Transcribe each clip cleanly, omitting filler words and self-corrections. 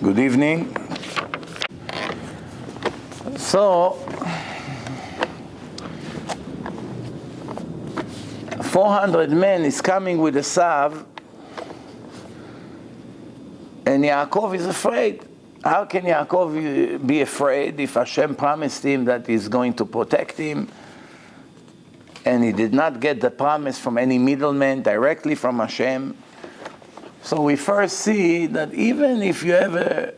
Good evening. So, 400 men is coming with a salve, and Yaakov is afraid. How can Yaakov be afraid if Hashem promised him that he's going to protect him, and he did not get the promise from any middleman, directly from Hashem? So we first see that even if you have the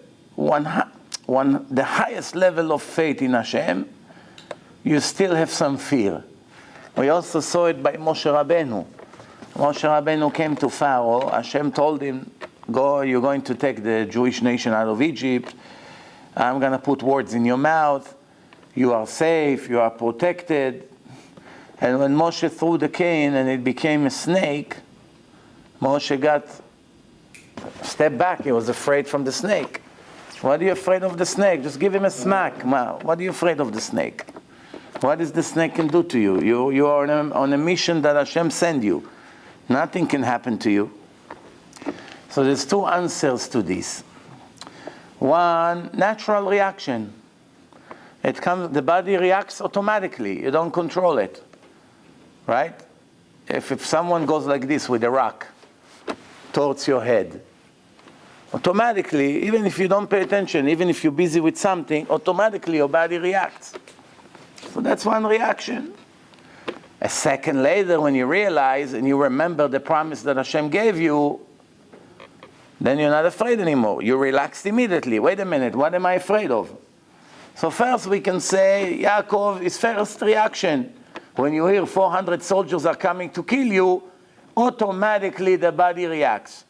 highest level of faith in Hashem, you still have some fear. We also saw it by Moshe Rabbeinu. Moshe Rabbeinu came to Pharaoh. Hashem told him, go, you're going to take the Jewish nation out of Egypt. I'm going to put words in your mouth. You are safe, you are protected. And when Moshe threw the cane and it became a snake, Moshe stepped back. He was afraid from the snake. What are you afraid of the snake? Just give him a smack. What are you afraid of the snake? What is the snake can do to you? You are on a mission that Hashem sent you. Nothing can happen to you. So there's two answers to this. One, natural reaction. The body reacts automatically. You don't control it. Right? If someone goes like this with a rock towards your head, automatically, even if you don't pay attention, even if you're busy with something, automatically your body reacts. So that's one reaction. A second later, when you realize and you remember the promise that Hashem gave you, then you're not afraid anymore. You relaxed immediately. Wait a minute, what am I afraid of? So first we can say, Yaakov, his first reaction, when you hear 400 soldiers are coming to kill you, automatically the body reacts.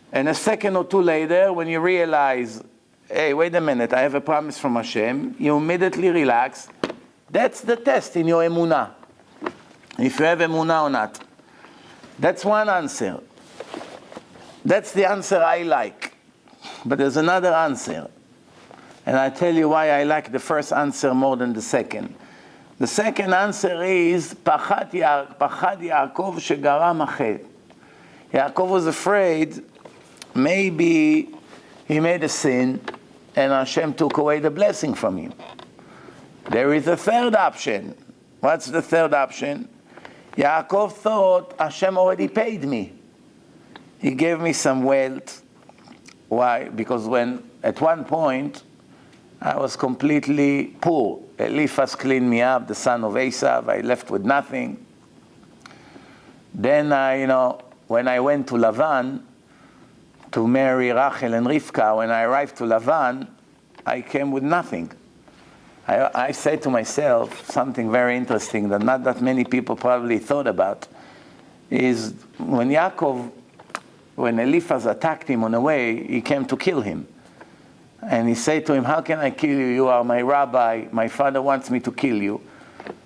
And a second or two later, when you realize, hey, wait a minute, I have a promise from Hashem, you immediately relax. That's the test in your emunah. If you have emunah or not. That's one answer. That's the answer I like. But there's another answer. And I tell you why I like the first answer more than the second. The second answer is, Pachad Yaakov shegaram achet. Yaakov was afraid maybe he made a sin and Hashem took away the blessing from him. There is a third option. What's the third option? Yaakov thought Hashem already paid me. He gave me some wealth. Why? Because at one point I was completely poor. Eliphaz cleaned me up, the son of Esav. I left with nothing. Then when I went to Lavan to marry Rachel and Rivka, when I arrived to Lavan, I came with nothing. I say to myself something very interesting that not that many people probably thought about, is when Eliphaz attacked him on the way, he came to kill him. And he said to him, how can I kill you? You are my rabbi. My father wants me to kill you.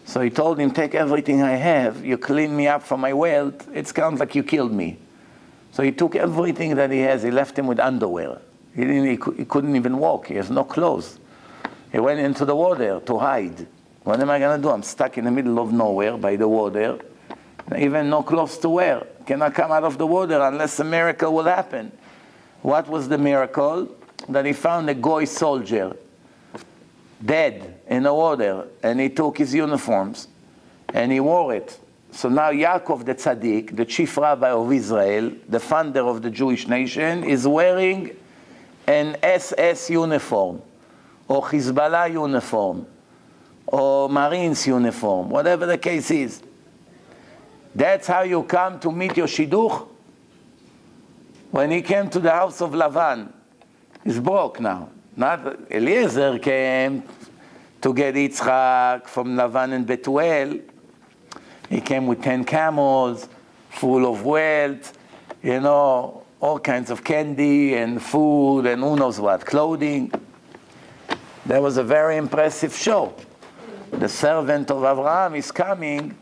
So he told him, take everything I have. You clean me up from my wealth. It counts like you killed me. So he took everything that he has. He left him with underwear. He couldn't even walk. He has no clothes. He went into the water to hide. What am I going to do? I'm stuck in the middle of nowhere by the water. Even no clothes to wear. Cannot come out of the water unless a miracle will happen. What was the miracle? That he found a Goy soldier dead in the water, and he took his uniforms and he wore it. So now Yaakov the Tzaddik, the chief rabbi of Israel, the founder of the Jewish nation, is wearing an SS uniform or Hezbollah uniform or Marines uniform, whatever the case is. That's how you come to meet your shidduch? When he came to the house of Lavan, he's broke now. Not Eliezer came to get Yitzchak from Lavan and Bethuel. He came with 10 camels, full of wealth, all kinds of candy and food and who knows what, clothing. That was a very impressive show. The servant of Abraham is coming.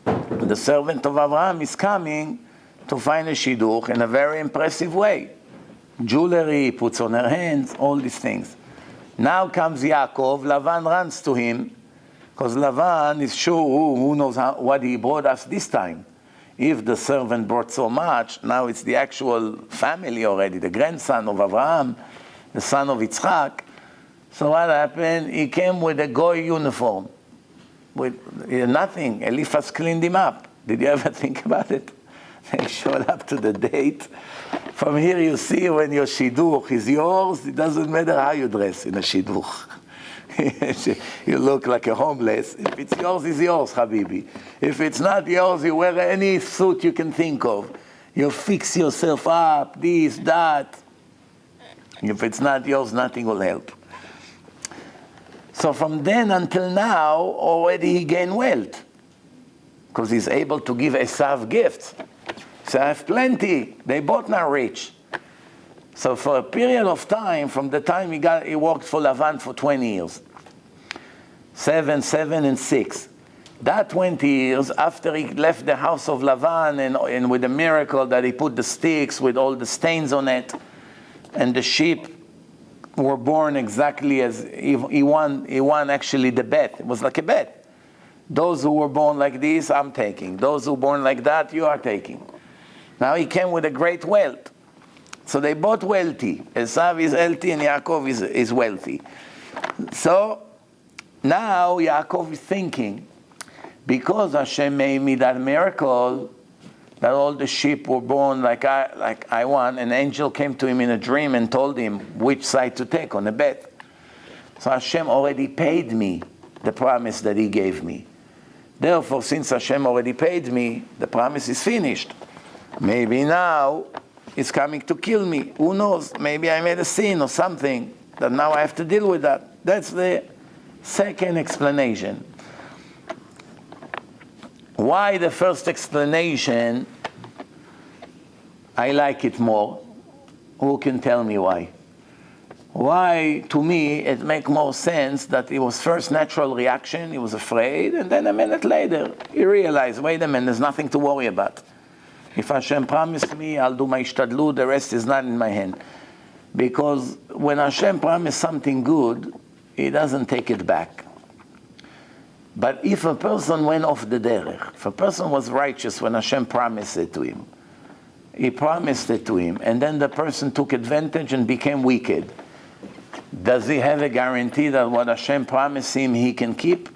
The servant of Abraham is coming to find a shidduch in a very impressive way. Jewelry, puts on her hands, all these things. Now comes Yaakov, Lavan runs to him, because Lavan is sure who knows what he brought us this time. if the servant brought so much, now it's the actual family already, the grandson of Abraham, the son of Yitzchak. So what happened? He came with a goy uniform, with nothing. Eliphaz cleaned him up. Did you ever think about it? They showed up to the date. From here you see when your shidduch is yours, it doesn't matter how you dress in a shidduch. You look like a homeless. If it's yours, it's yours, Habibi. If it's not yours, you wear any suit you can think of. You fix yourself up, this, that. If it's not yours, nothing will help. So from then until now, already he gained wealth. Because he's able to give Esav gifts. So I have plenty. They both now rich. So for a period of time, from the time he worked for Lavan for 20 years, 7, 7, and 6. That 20 years, after he left the house of Lavan, and with the miracle that he put the sticks with all the stains on it, and the sheep were born exactly as he won actually the bet. It was like a bet. Those who were born like this, I'm taking. Those who were born like that, you are taking. Now he came with a great wealth. So they both wealthy. Esav is healthy and Yaakov is wealthy. So now Yaakov is thinking, because Hashem made me that miracle, that all the sheep were born like I want, an angel came to him in a dream and told him which side to take on a bet. So Hashem already paid me the promise that he gave me. Therefore, since Hashem already paid me, the promise is finished. Maybe now it's coming to kill me. Who knows? Maybe I made a sin or something that now I have to deal with that. That's the second explanation. Why the first explanation, I like it more? Who can tell me why? Why, to me, it makes more sense that it was first natural reaction, he was afraid, and then a minute later, he realized, wait a minute, there's nothing to worry about. If Hashem promised me, I'll do my ishtadlut, the rest is not in my hand. Because when Hashem promised something good, He doesn't take it back. But if a person went off the derech, if a person was righteous when Hashem promised it to him, He promised it to him, and then the person took advantage and became wicked, does he have a guarantee that what Hashem promised him he can keep?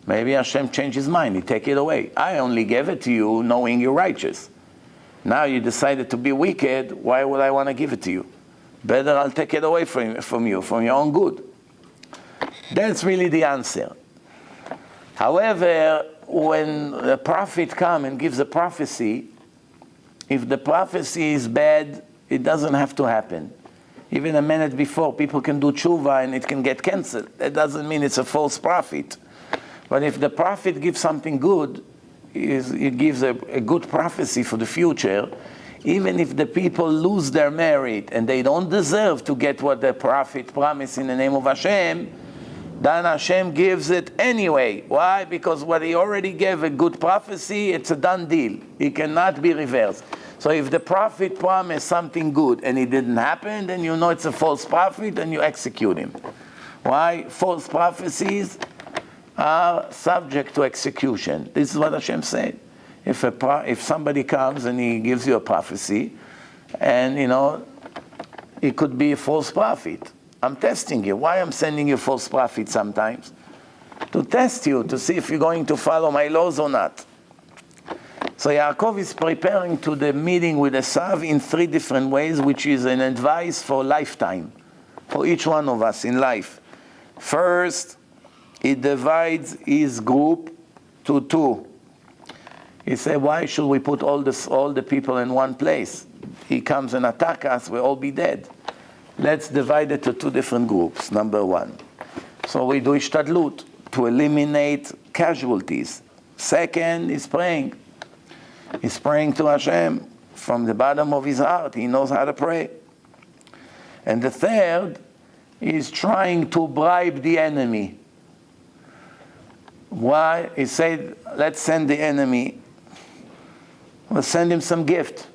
Maybe Hashem changed his mind, He take it away. I only gave it to you knowing you're righteous. Now you decided to be wicked, why would I want to give it to you? Better I'll take it away from you, from your own good. That's really the answer. However, when the prophet comes and gives a prophecy, if the prophecy is bad, it doesn't have to happen. Even a minute before, people can do tshuva and it can get cancelled. That doesn't mean it's a false prophet. But if the prophet gives something good, it gives a good prophecy for the future, even if the people lose their merit and they don't deserve to get what the prophet promised in the name of Hashem, then Hashem gives it anyway. Why? Because what He already gave a good prophecy, it's a done deal. It cannot be reversed. So if the prophet promised something good and it didn't happen, then you know it's a false prophet and you execute him. Why? False prophecies are subject to execution. This is what Hashem said. If somebody comes and he gives you a prophecy, and it could be a false prophet. I'm testing you. Why I'm sending you false prophets sometimes? To test you, to see if you're going to follow my laws or not. So Yaakov is preparing to the meeting with Esav in 3 different ways, which is an advice for lifetime, for each one of us in life. First, he divides his group to 2. He said, why should we put all the people in one place? He comes and attack us, we'll all be dead. Let's divide it to 2 different groups, number 1. So we do ishtadlut to eliminate casualties. Second, he's praying. He's praying to Hashem from the bottom of his heart. He knows how to pray. And the third, he's trying to bribe the enemy. Why? He said, let's send the enemy. We'll send him some gift.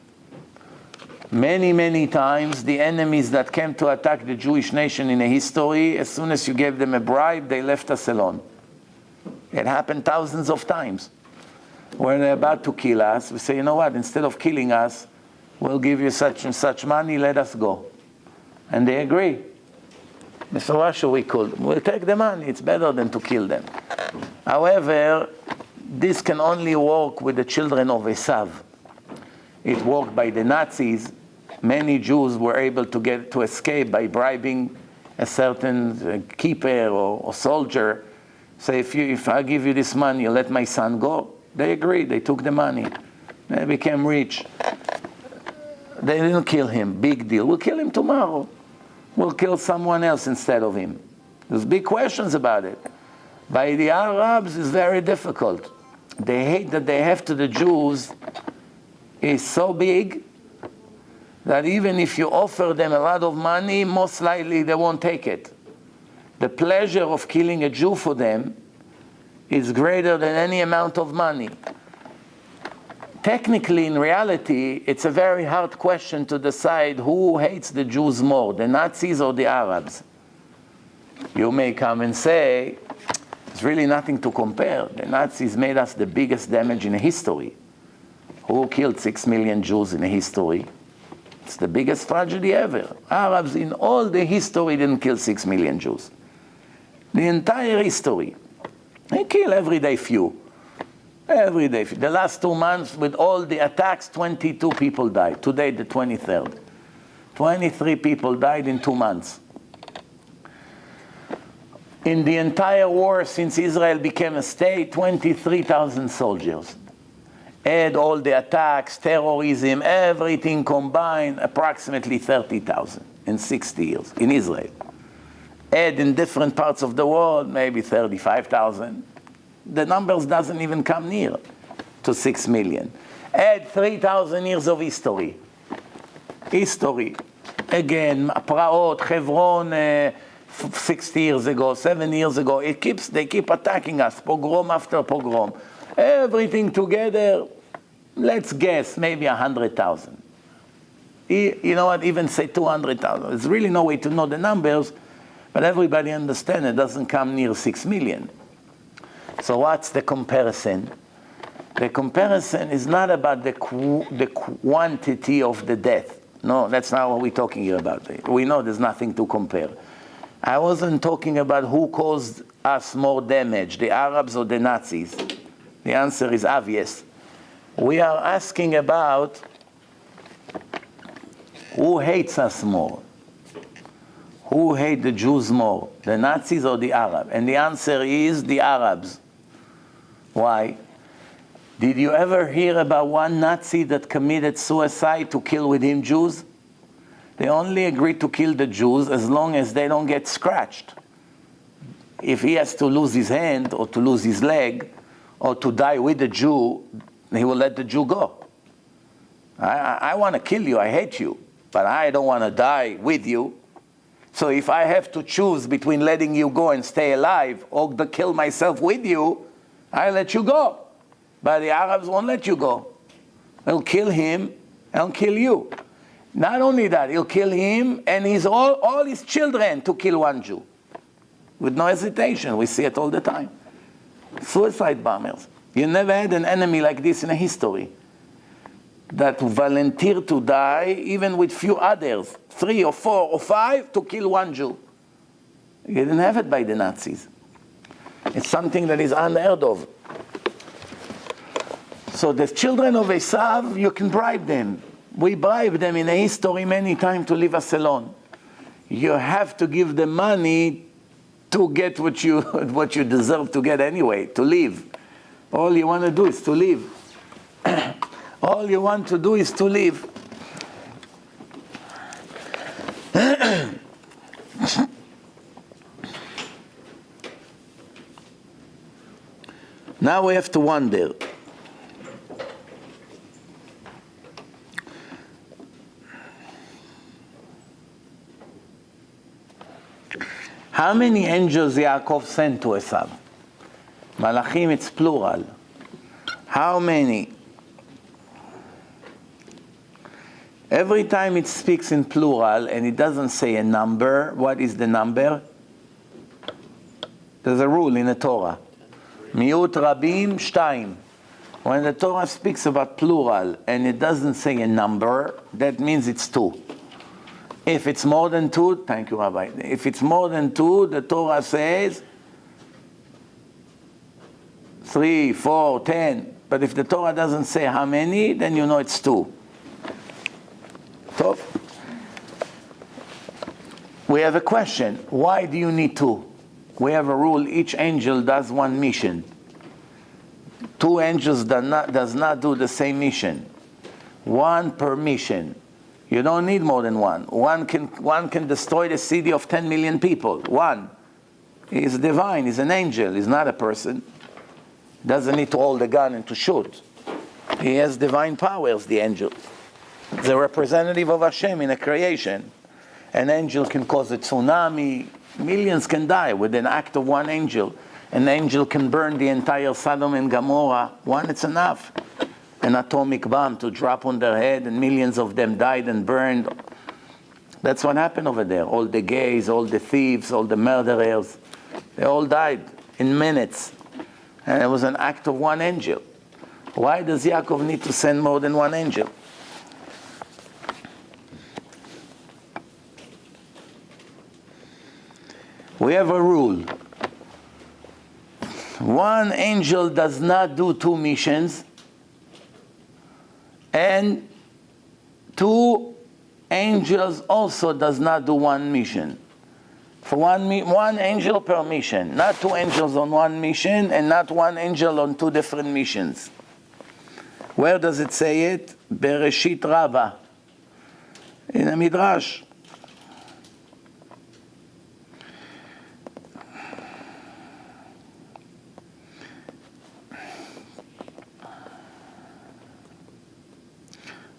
Many, many times, the enemies that came to attack the Jewish nation in the history, as soon as you gave them a bribe, they left us alone. It happened thousands of times. when they're about to kill us, we say, you know what, instead of killing us, we'll give you such and such money, let us go. And they agree. Mr. Russia, we'll take the money, it's better than to kill them. However, this can only work with the children of Esav. It worked by the Nazis. Many Jews were able to escape by bribing a certain keeper or soldier. Say, if I give you this money, you let my son go. They agreed, they took the money. They became rich. They didn't kill him, big deal. We'll kill him tomorrow. We'll kill someone else instead of him. There's big questions about it. By the Arabs, it's very difficult. The hate that they have to the Jews is so big that even if you offer them a lot of money, most likely they won't take it. The pleasure of killing a Jew for them is greater than any amount of money. Technically, in reality, it's a very hard question to decide who hates the Jews more, the Nazis or the Arabs. You may come and say, it's really nothing to compare. The Nazis made us the biggest damage in history. Who killed 6 million Jews in history? It's the biggest tragedy ever. Arabs in all the history didn't kill 6 million Jews. The entire history. They kill every day few. Every day. The last 2 months, with all the attacks, 22 people died. Today, the 23rd. 23 people died in 2 months. In the entire war, since Israel became a state, 23,000 soldiers. Add all the attacks, terrorism, everything combined, approximately 30,000 in 60 years in Israel. Add in different parts of the world, maybe 35,000. The numbers doesn't even come near to 6 million. Add 3,000 years of history. History. Again, Praot, Hebron, 60 years ago, 7 years ago. They keep attacking us, pogrom after pogrom. Everything together, let's guess, maybe 100,000. You know what, even say 200,000. There's really no way to know the numbers, but everybody understands it doesn't come near 6 million. So what's the comparison? The comparison is not about the quantity of the death. No, that's not what we're talking here about. We know there's nothing to compare. I wasn't talking about who caused us more damage, the Arabs or the Nazis. The answer is obvious. We are asking about who hates us more. Who hate the Jews more, the Nazis or the Arabs? And the answer is the Arabs. Why? Did you ever hear about one Nazi that committed suicide to kill with him Jews? They only agreed to kill the Jews as long as they don't get scratched. If he has to lose his hand or to lose his leg or to die with the Jew, he will let the Jew go. I want to kill you, I hate you, but I don't want to die with you. So if I have to choose between letting you go and stay alive or to kill myself with you, I let you go. But the Arabs won't let you go. They'll kill him and kill you. Not only that, he'll kill him and all his children to kill one Jew. With no hesitation. We see it all the time. Suicide bombers. You never had an enemy like this in history that volunteered to die even with few others, 3 or 4 or 5, to kill one Jew. You didn't have it by the Nazis. It's something that is unheard of. So the children of Esav, you can bribe them. We bribe them in history many times to leave us alone. You have to give them money to get what you deserve to get anyway, to live. All you want to do is to live. All you want to do is to live. Now we have to wonder. How many angels Yaakov sent to Esav? Malachim, it's plural. How many? Every time it speaks in plural and it doesn't say a number, what is the number? There's a rule in the Torah. Miut rabim, 2. When the Torah speaks about plural and it doesn't say a number, that means it's two. If it's more than two, thank you, Rabbi. If it's more than two, the Torah says 3, 4, 10. But if the Torah doesn't say how many, then you know it's two. So, we have a question. Why do you need two? We have a rule, each angel does one mission. Two angels does not do the same mission. One per mission. You don't need more than one. One can destroy the city of 10 million people. One. He's divine, he's an angel, he's not a person. Doesn't need to hold a gun and to shoot. He has divine powers, the angel. The representative of Hashem in a creation. An angel can cause a tsunami. Millions can die with an act of one angel. An angel can burn the entire Sodom and Gomorrah. One, it's enough. An atomic bomb to drop on their head and millions of them died and burned. That's what happened over there. All the gays, all the thieves, all the murderers, they all died in minutes. And it was an act of one angel. Why does Yaakov need to send more than one angel? We have a rule. One angel does not do two missions, and two angels also does not do one mission. For one angel per mission, not two angels on one mission, and not one angel on two different missions. Where does it say it? Bereshit Rabbah, in a Midrash.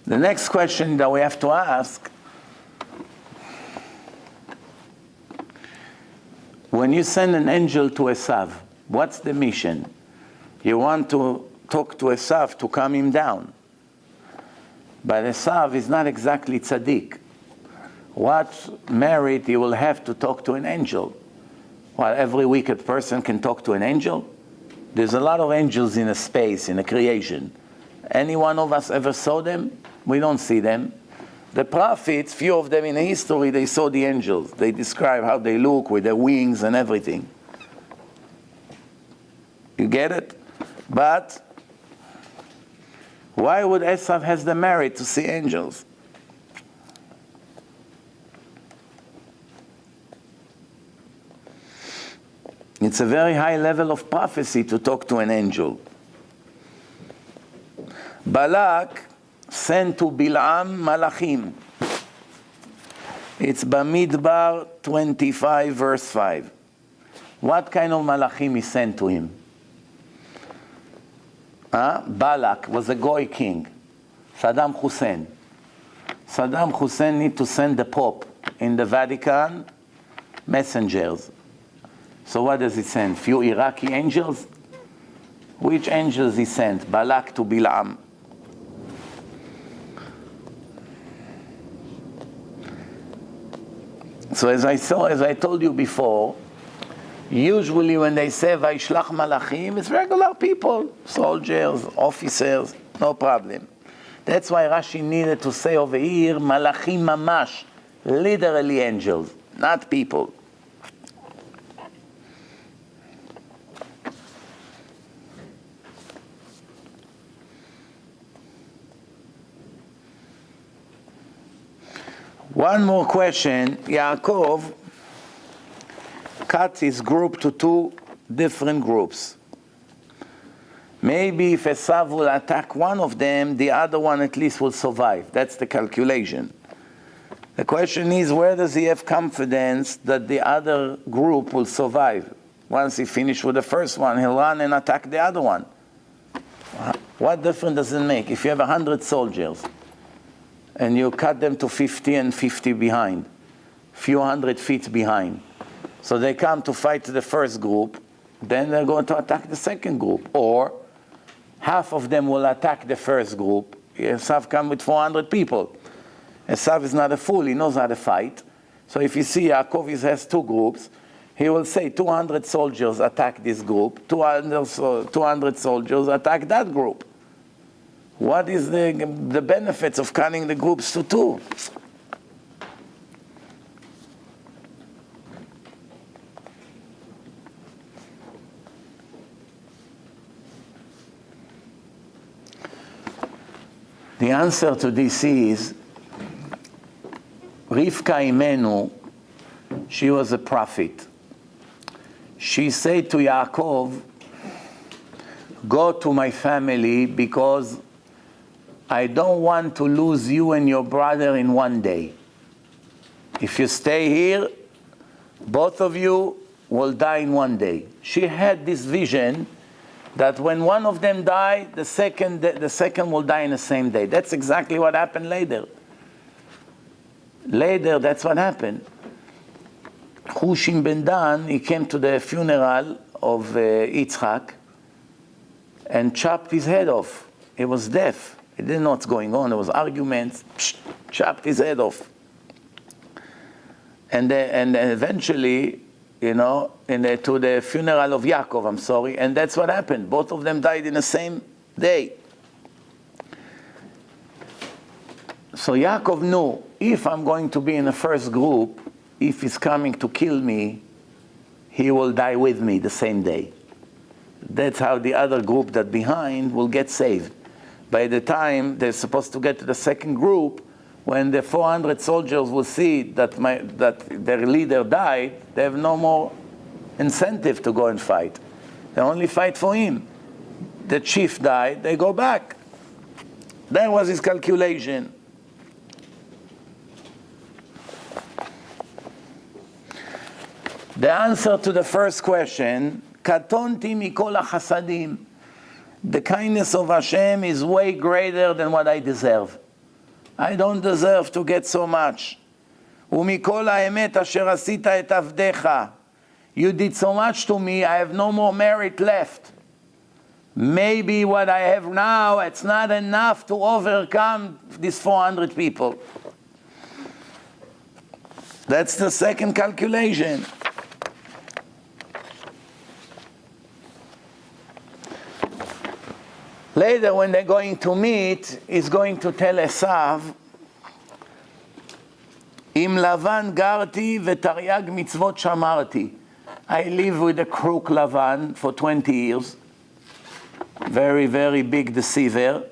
The next question that we have to ask, when you send an angel to Esav, what's the mission? You want to talk to Esav to calm him down. But Esav is not exactly tzaddik. What merit he will have to talk to an angel? Well, every wicked person can talk to an angel? There's a lot of angels in a space, in a creation. Any one of us ever saw them? We don't see them. The prophets, few of them in history, they saw the angels. They describe how they look with their wings and everything. You get it? But why would Esav has the merit to see angels? It's a very high level of prophecy to talk to an angel. Balak sent to Bilam Malachim. It's Bamidbar 25 verse 5. What kind of Malachim he sent to him? Balak was a Goy king. Saddam Hussein. Saddam Hussein need to send the Pope in the Vatican messengers. So what does he send? Few Iraqi angels? Which angels he sent? Balak to Bilam. So as I told you before, usually when they say Vayishlach Malachim, it's regular people, soldiers, officers, no problem. That's why Rashi needed to say over here, Malachim Mamash, literally angels, not people. One more question. Yaakov cut his group to two different groups. Maybe if Esav will attack one of them, the other one at least will survive. That's the calculation. The question is, where does he have confidence that the other group will survive? Once he finishes with the first one, he'll run and attack the other one. What difference does it make? If you have 100 soldiers, and you cut them to 50 and 50 behind, few hundred feet behind. So they come to fight the first group, then they're going to attack the second group. Or half of them will attack the first group. Esav come with 400 people. Esav is not a fool, he knows how to fight. So if you see Yaakov has two groups, he will say 200 soldiers attack this group, 200 soldiers attack that group. What is the benefits of cutting the groups to two? The answer to this is, Rivka Imenu, she was a prophet. She said to Yaakov, go to my family because I don't want to lose you and your brother in one day. If you stay here, both of you will die in one day. She had this vision that when one of them died, the second will die in the same day. That's exactly what happened later. Later, that's what happened. Hushim ben Dan, he came to the funeral of Yitzchak and chopped his head off. He was deaf. He didn't know what's going on. There was arguments. Chopped his head off. And eventually, to the funeral of Yaakov, and that's what happened. Both of them died in the same day. So Yaakov knew, if I'm going to be in the first group, if he's coming to kill me, he will die with me the same day. That's how the other group that behind will get saved. By the time they're supposed to get to the second group, when the 400 soldiers will see that their leader died, they have no more incentive to go and fight. They only fight for him. The chief died, they go back. That was his calculation. The answer to the first question, Katonti mikol hasadim, the kindness of Hashem is way greater than what I deserve. I don't deserve to get so much. Umikol haemet asher asita et avdecha, you did so much to me, I have no more merit left. Maybe what I have now, it's not enough to overcome these 400 people. That's the second calculation. Later, when they're going to meet, he's going to tell Esav, Im Lavan garti v'taryag mitzvot shamarti. I live with a crook Lavan for 20 years. Very, very big deceiver.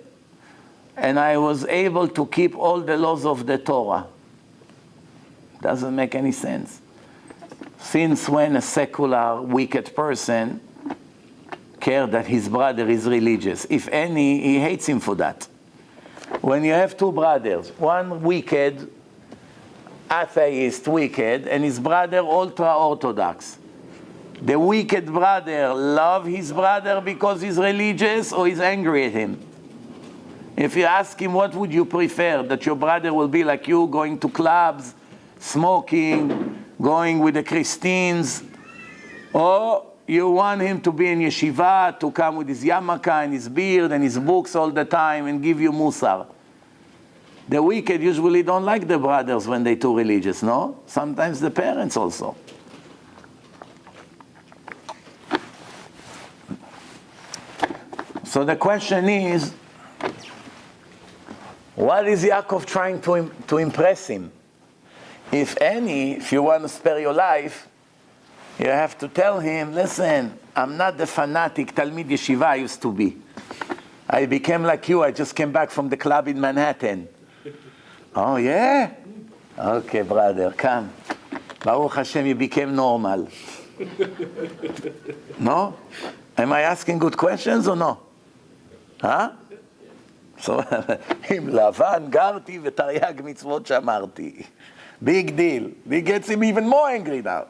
And I was able to keep all the laws of the Torah. Doesn't make any sense. Since when a secular, wicked person care that his brother is religious? If any, he hates him for that. When you have two brothers, one wicked, atheist, wicked, and his brother ultra-orthodox, the wicked brother love his brother because he's religious, or he's angry at him? If you ask him, what would you prefer? That your brother will be like you, going to clubs, smoking, going with the Christians, or you want him to be in yeshiva, to come with his yarmulke and his beard and his books all the time and give you musar? The wicked usually don't like the brothers when they're too religious, no? Sometimes the parents also. So the question is, what is Yaakov trying to impress him? If you want to spare your life, you have to tell him, listen, I'm not the fanatic Talmid Yeshiva I used to be. I became like you. I just came back from the club in Manhattan. Oh, yeah? Okay, brother, come. Baruch Hashem, you became normal. No? Am I asking good questions or no? Huh? So, Im Lavan garti v'taryag mitzvot shamarti. Big deal. It gets him even more angry now.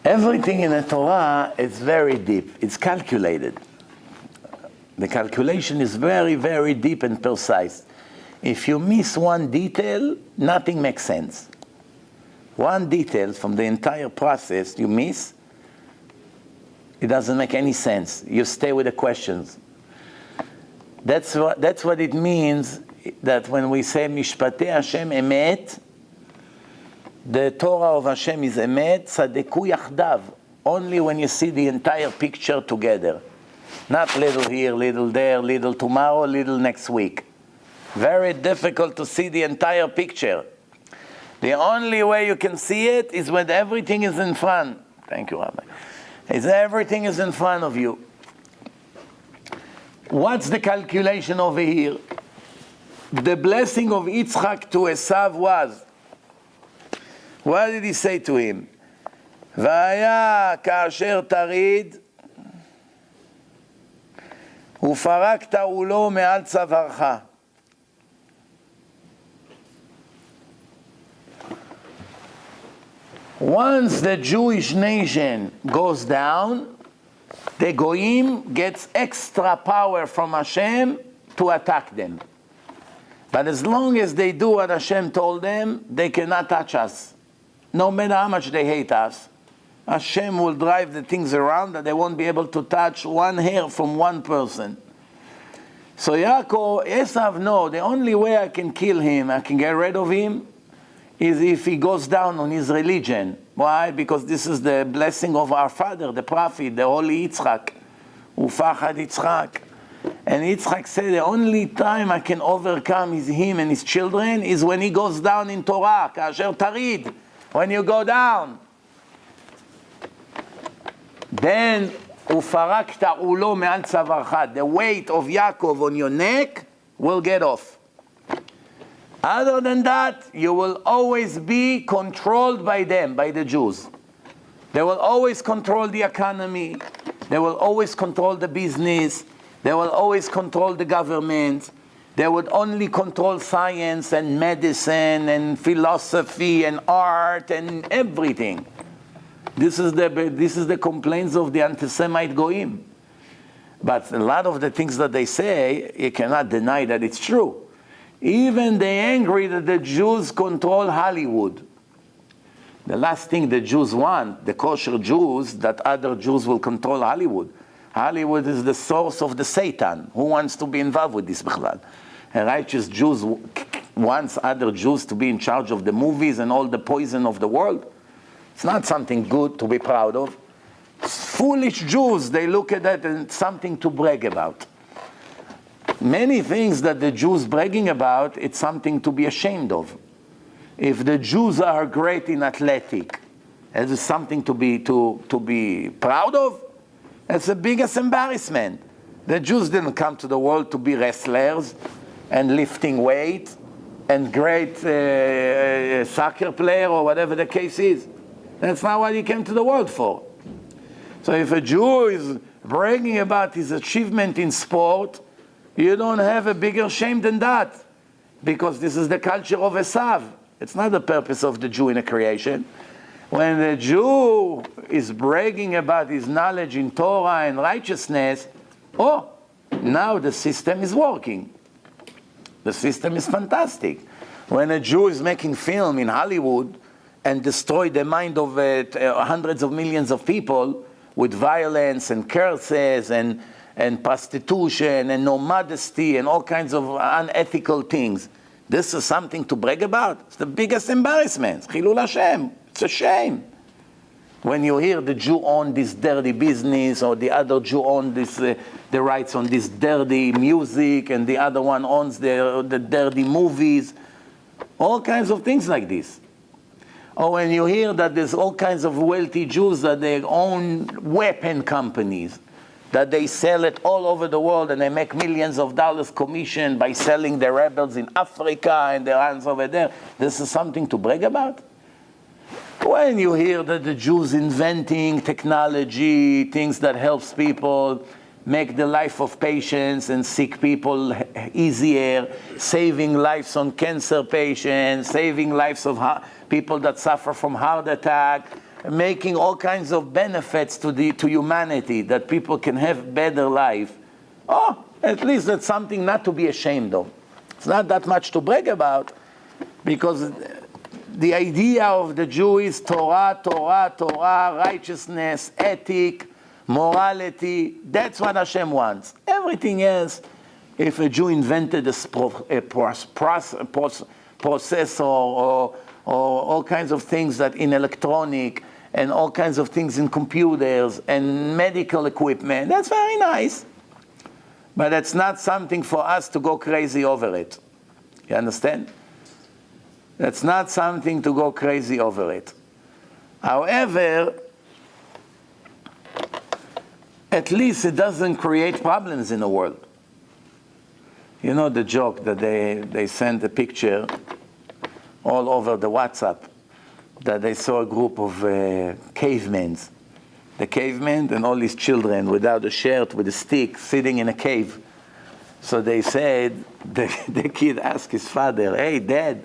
Everything in the Torah is very deep. It's calculated. The calculation is very, very deep and precise. If you miss one detail, nothing makes sense. One detail from the entire process you miss, It doesn't make any sense. You stay with the questions. That's what it means, that when we say Mishpatei Hashem Emet, the Torah of Hashem is Emet, Tzadeku Yachdav. Only when you see the entire picture together. Not little here, little there, little tomorrow, little next week. Very difficult to see the entire picture. The only way you can see it is when everything is in front. Thank you, Rabbi. Is everything is in front of you. What's the calculation over here? The blessing of Yitzchak to Esav was, what did he say to him? והיה כאשר תריד ופרקת עולו מעל צווארך. Once the Jewish nation goes down, the Goyim gets extra power from Hashem to attack them. But as long as they do what Hashem told them, they cannot touch us. No matter how much they hate us, Hashem will drive the things around that they won't be able to touch one hair from one person. So Esav, no, the only way I can kill him, I can get rid of him, is if he goes down on his religion. Why? Because this is the blessing of our father, the prophet, the holy Yitzchak. Ufachad Yitzchak. And Yitzchak said, the only time I can overcome him and his children is when he goes down in Torah, kasher tarid, when you go down. Then, ufarakta ulo me'al tzavarcha, the weight of Yaakov on your neck will get off. Other than that, you will always be controlled by them, by the Jews. They will always control the economy. They will always control the business. They will always control the government. They would only control science and medicine and philosophy and art and everything. This is the complaints of the anti-Semite Goyim. But a lot of the things that they say, you cannot deny that it's true. Even they're angry that the Jews control Hollywood. The last thing the Jews want, the kosher Jews, that other Jews will control Hollywood. Hollywood is the source of the Satan. Who wants to be involved with this? A righteous Jews wants other Jews to be in charge of the movies and all the poison of the world. It's not something good to be proud of. Foolish Jews, they look at that and something to brag about. Many things that the Jews bragging about, it's something to be ashamed of. If the Jews are great in athletic, is it something to be proud of? It's the biggest embarrassment. The Jews didn't come to the world to be wrestlers and lifting weight and great soccer player or whatever the case is. That's not what he came to the world for. So if a Jew is bragging about his achievement in sport, you don't have a bigger shame than that, because this is the culture of Esav. It's not the purpose of the Jew in a creation. When the Jew is bragging about his knowledge in Torah and righteousness, now the system is working. The system is fantastic. When a Jew is making film in Hollywood and destroy the mind of hundreds of millions of people with violence and curses and prostitution and no modesty and all kinds of unethical things, this is something to brag about. It's the biggest embarrassment. Chilul Hashem. It's a shame. When you hear the Jew own this dirty business, or the other Jew own this, the rights on this dirty music, and the other one owns the dirty movies, all kinds of things like this. Or when you hear that there's all kinds of wealthy Jews that they own weapon companies, that they sell it all over the world and they make millions of dollars commission by selling their rebels in Africa and their hands over there. This is something to brag about. When you hear that the Jews inventing technology, things that helps people, make the life of patients and sick people easier, saving lives on cancer patients, saving lives of people that suffer from heart attack, making all kinds of benefits to humanity, that people can have better life. At least that's something not to be ashamed of. It's not that much to brag about, because the idea of the Jew is Torah, Torah, Torah, righteousness, ethic, morality. That's what Hashem wants. Everything else, if a Jew invented a processor or all kinds of things that in electronic and all kinds of things in computers and medical equipment, that's very nice. But that's not something for us to go crazy over it. You understand? That's not something to go crazy over it. However, at least it doesn't create problems in the world. You know the joke that they sent a picture all over the WhatsApp that they saw a group of cavemen. The cavemen and all these children without a shirt, with a stick, sitting in a cave. So they said, the kid asked his father, "Hey, Dad,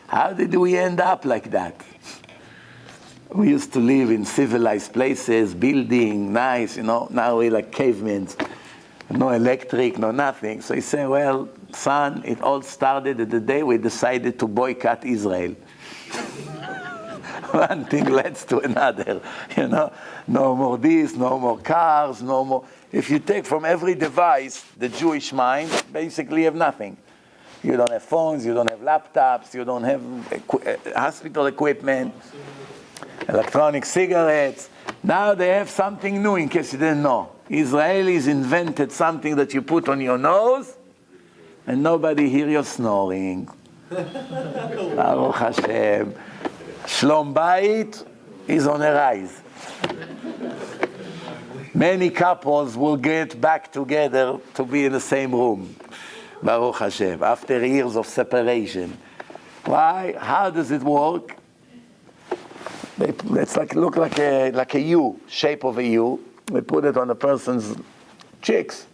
how did we end up like that? We used to live in civilized places, building, nice, now we're like cavemen. No electric, no nothing." So he said, "Well, son, it all started at the day we decided to boycott Israel." One thing leads to another, No more this, no more cars, no more. If you take from every device the Jewish mind, basically you have nothing. You don't have phones, you don't have laptops, you don't have hospital equipment, electronic cigarettes. Now they have something new, in case you didn't know. Israelis invented something that you put on your nose and nobody hear you snoring. Baruch Hashem. Shlom Bayit is on a rise. Many couples will get back together to be in the same room. Baruch Hashem. After years of separation. Why? How does it work? It's look like a U, shape of a U. We put it on a person's cheeks.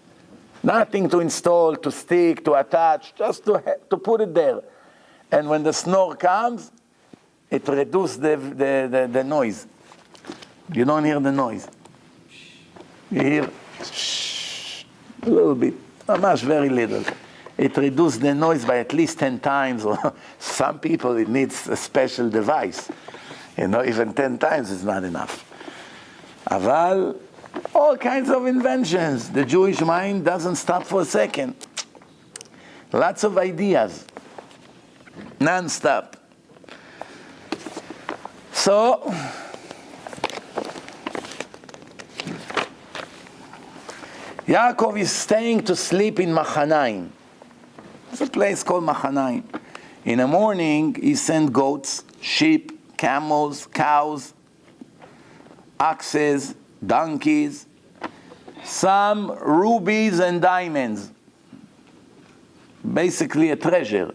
Nothing to install, to stick, to attach, just to put it there. And when the snore comes, it reduces the noise. You don't hear the noise. You hear a little bit, much, very little. It reduces the noise by at least 10 times. Or some people, it needs a special device. Even 10 times is not enough. Aval, all kinds of inventions. The Jewish mind doesn't stop for a second. Lots of ideas. Non-stop. So, Yaakov is staying to sleep in Machanaim. It's a place called Machanaim. In the morning, he sent goats, sheep, camels, cows, oxes, donkeys, some rubies and diamonds. Basically a treasure.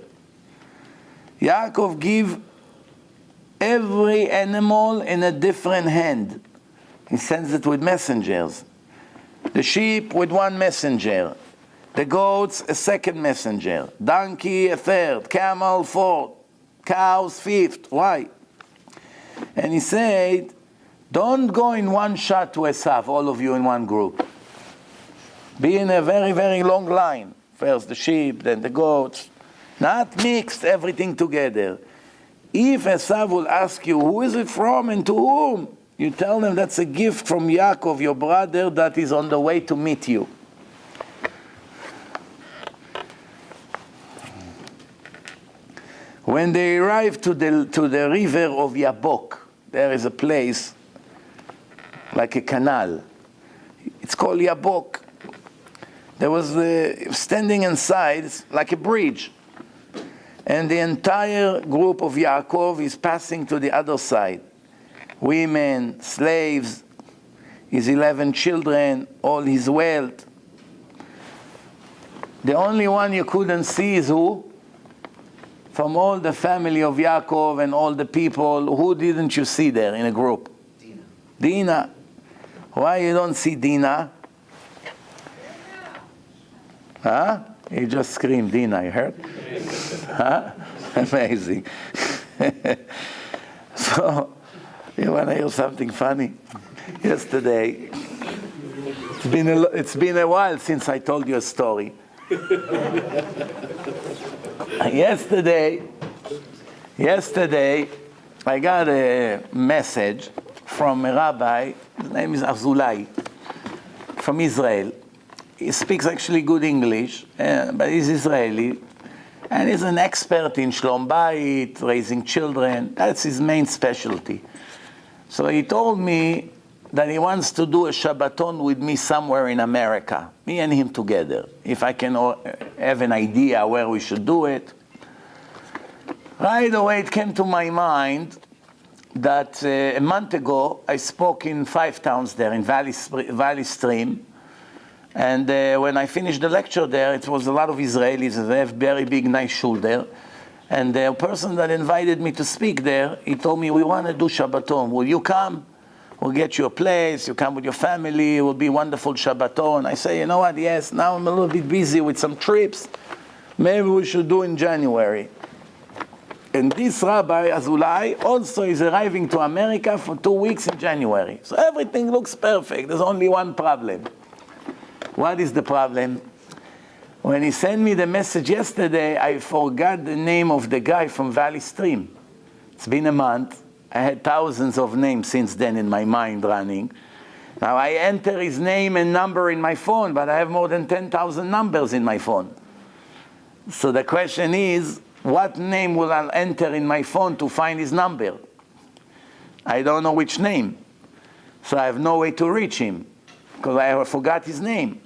Yaakov give every animal in a different hand. He sends it with messengers. The sheep with one messenger. The goats a second messenger. Donkey a third. Camel fourth. Cows fifth. Why? And he said, don't go in one shot to Esav, all of you in one group. Be in a very, very long line. First the sheep, then the goats. Not mixed, everything together. If Esav will ask you, who is it from and to whom? You tell them that's a gift from Yaakov, your brother, that is on the way to meet you. When they arrive to the river of Yabok, there is a place like a canal. It's called Yabok. There was standing inside like a bridge. And the entire group of Yaakov is passing to the other side. Women, slaves, his 11 children, all his wealth. The only one you couldn't see is who? From all the family of Yaakov and all the people, who didn't you see there in a group? Dina. Why you don't see Dina? Huh? He just screamed, Dina, you heard? Huh? Amazing. So, you want to hear something funny? Yesterday, it's been a while since I told you a story. Yesterday, I got a message from a rabbi. His name is Azulai. from Israel. He speaks actually good English, but he's Israeli. And he's an expert in Shlom Bayit, raising children. That's his main specialty. So he told me that he wants to do a Shabbaton with me somewhere in America, me and him together, if I can have an idea where we should do it. Right away it came to my mind that a month ago I spoke in 5 towns there in Valley Stream. And when I finished the lecture there, it was a lot of Israelis. They have very big, nice shul there. And the person that invited me to speak there, he told me, we want to do Shabbaton. Will you come? We'll get you a place. You come with your family. It will be wonderful Shabbaton. I say, you know what? Yes, now I'm a little bit busy with some trips. Maybe we should do in January. And this Rabbi, Azulai, also is arriving to America for 2 weeks in January. So everything looks perfect. There's only one problem. What is the problem? When he sent me the message yesterday, I forgot the name of the guy from Valley Stream. It's been a month. I had thousands of names since then in my mind running. Now I enter his name and number in my phone, but I have more than 10,000 numbers in my phone. So the question is, what name will I enter in my phone to find his number? I don't know which name. So I have no way to reach him, because I forgot his name.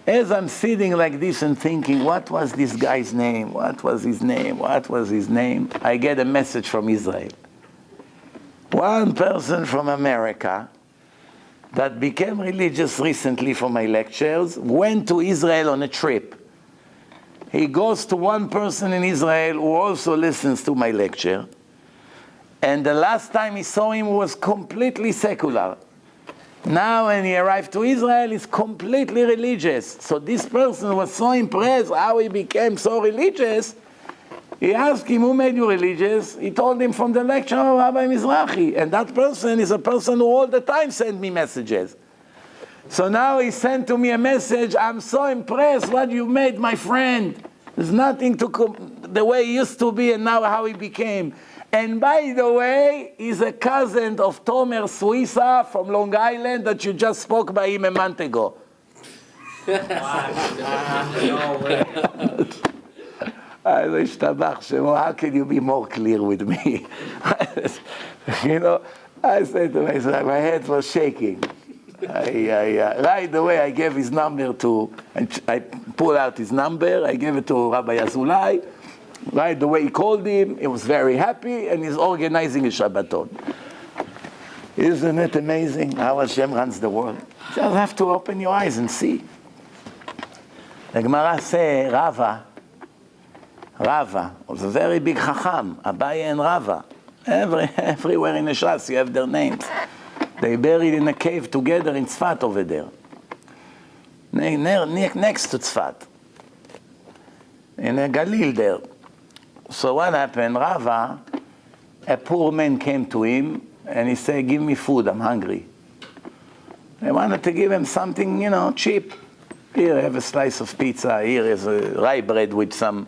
As I'm sitting like this and thinking, what was this guy's name? What was his name? What was his name? I get a message from Israel. One person from America that became religious recently for my lectures went to Israel on a trip. He goes to one person in Israel who also listens to my lecture. And the last time he saw him was completely secular. Now when he arrived to Israel, he's completely religious. So this person was so impressed how he became so religious. He asked him, who made you religious? He told him from the lecture of Rabbi Mizachi. And that person is a person who all the time sent me messages. So now he sent to me a message, I'm so impressed what you made, my friend. There's nothing to the way he used to be and now how he became. And by the way, he's a cousin of Tomer Suissa from Long Island that you just spoke by him a month ago. How can you be more clear with me? You know, I said to myself, my head was shaking. Right away, I gave his number to, and I pulled out his number, I gave it to Rabbi Azulai. Right, the way he called him, he was very happy, and he's organizing a Shabbaton. Isn't it amazing how Hashem runs the world? You just have to open your eyes and see. The Gemara says, Rava was a very big Chacham, Abaye and Rava. Everywhere in the Shas you have their names. They buried in a cave together in Tzfat over there. Next to Tzfat. In a Galil there. So what happened? Rava, a poor man came to him and he said, give me food, I'm hungry. They wanted to give him something, cheap. Here, have a slice of pizza. Here is a rye bread with some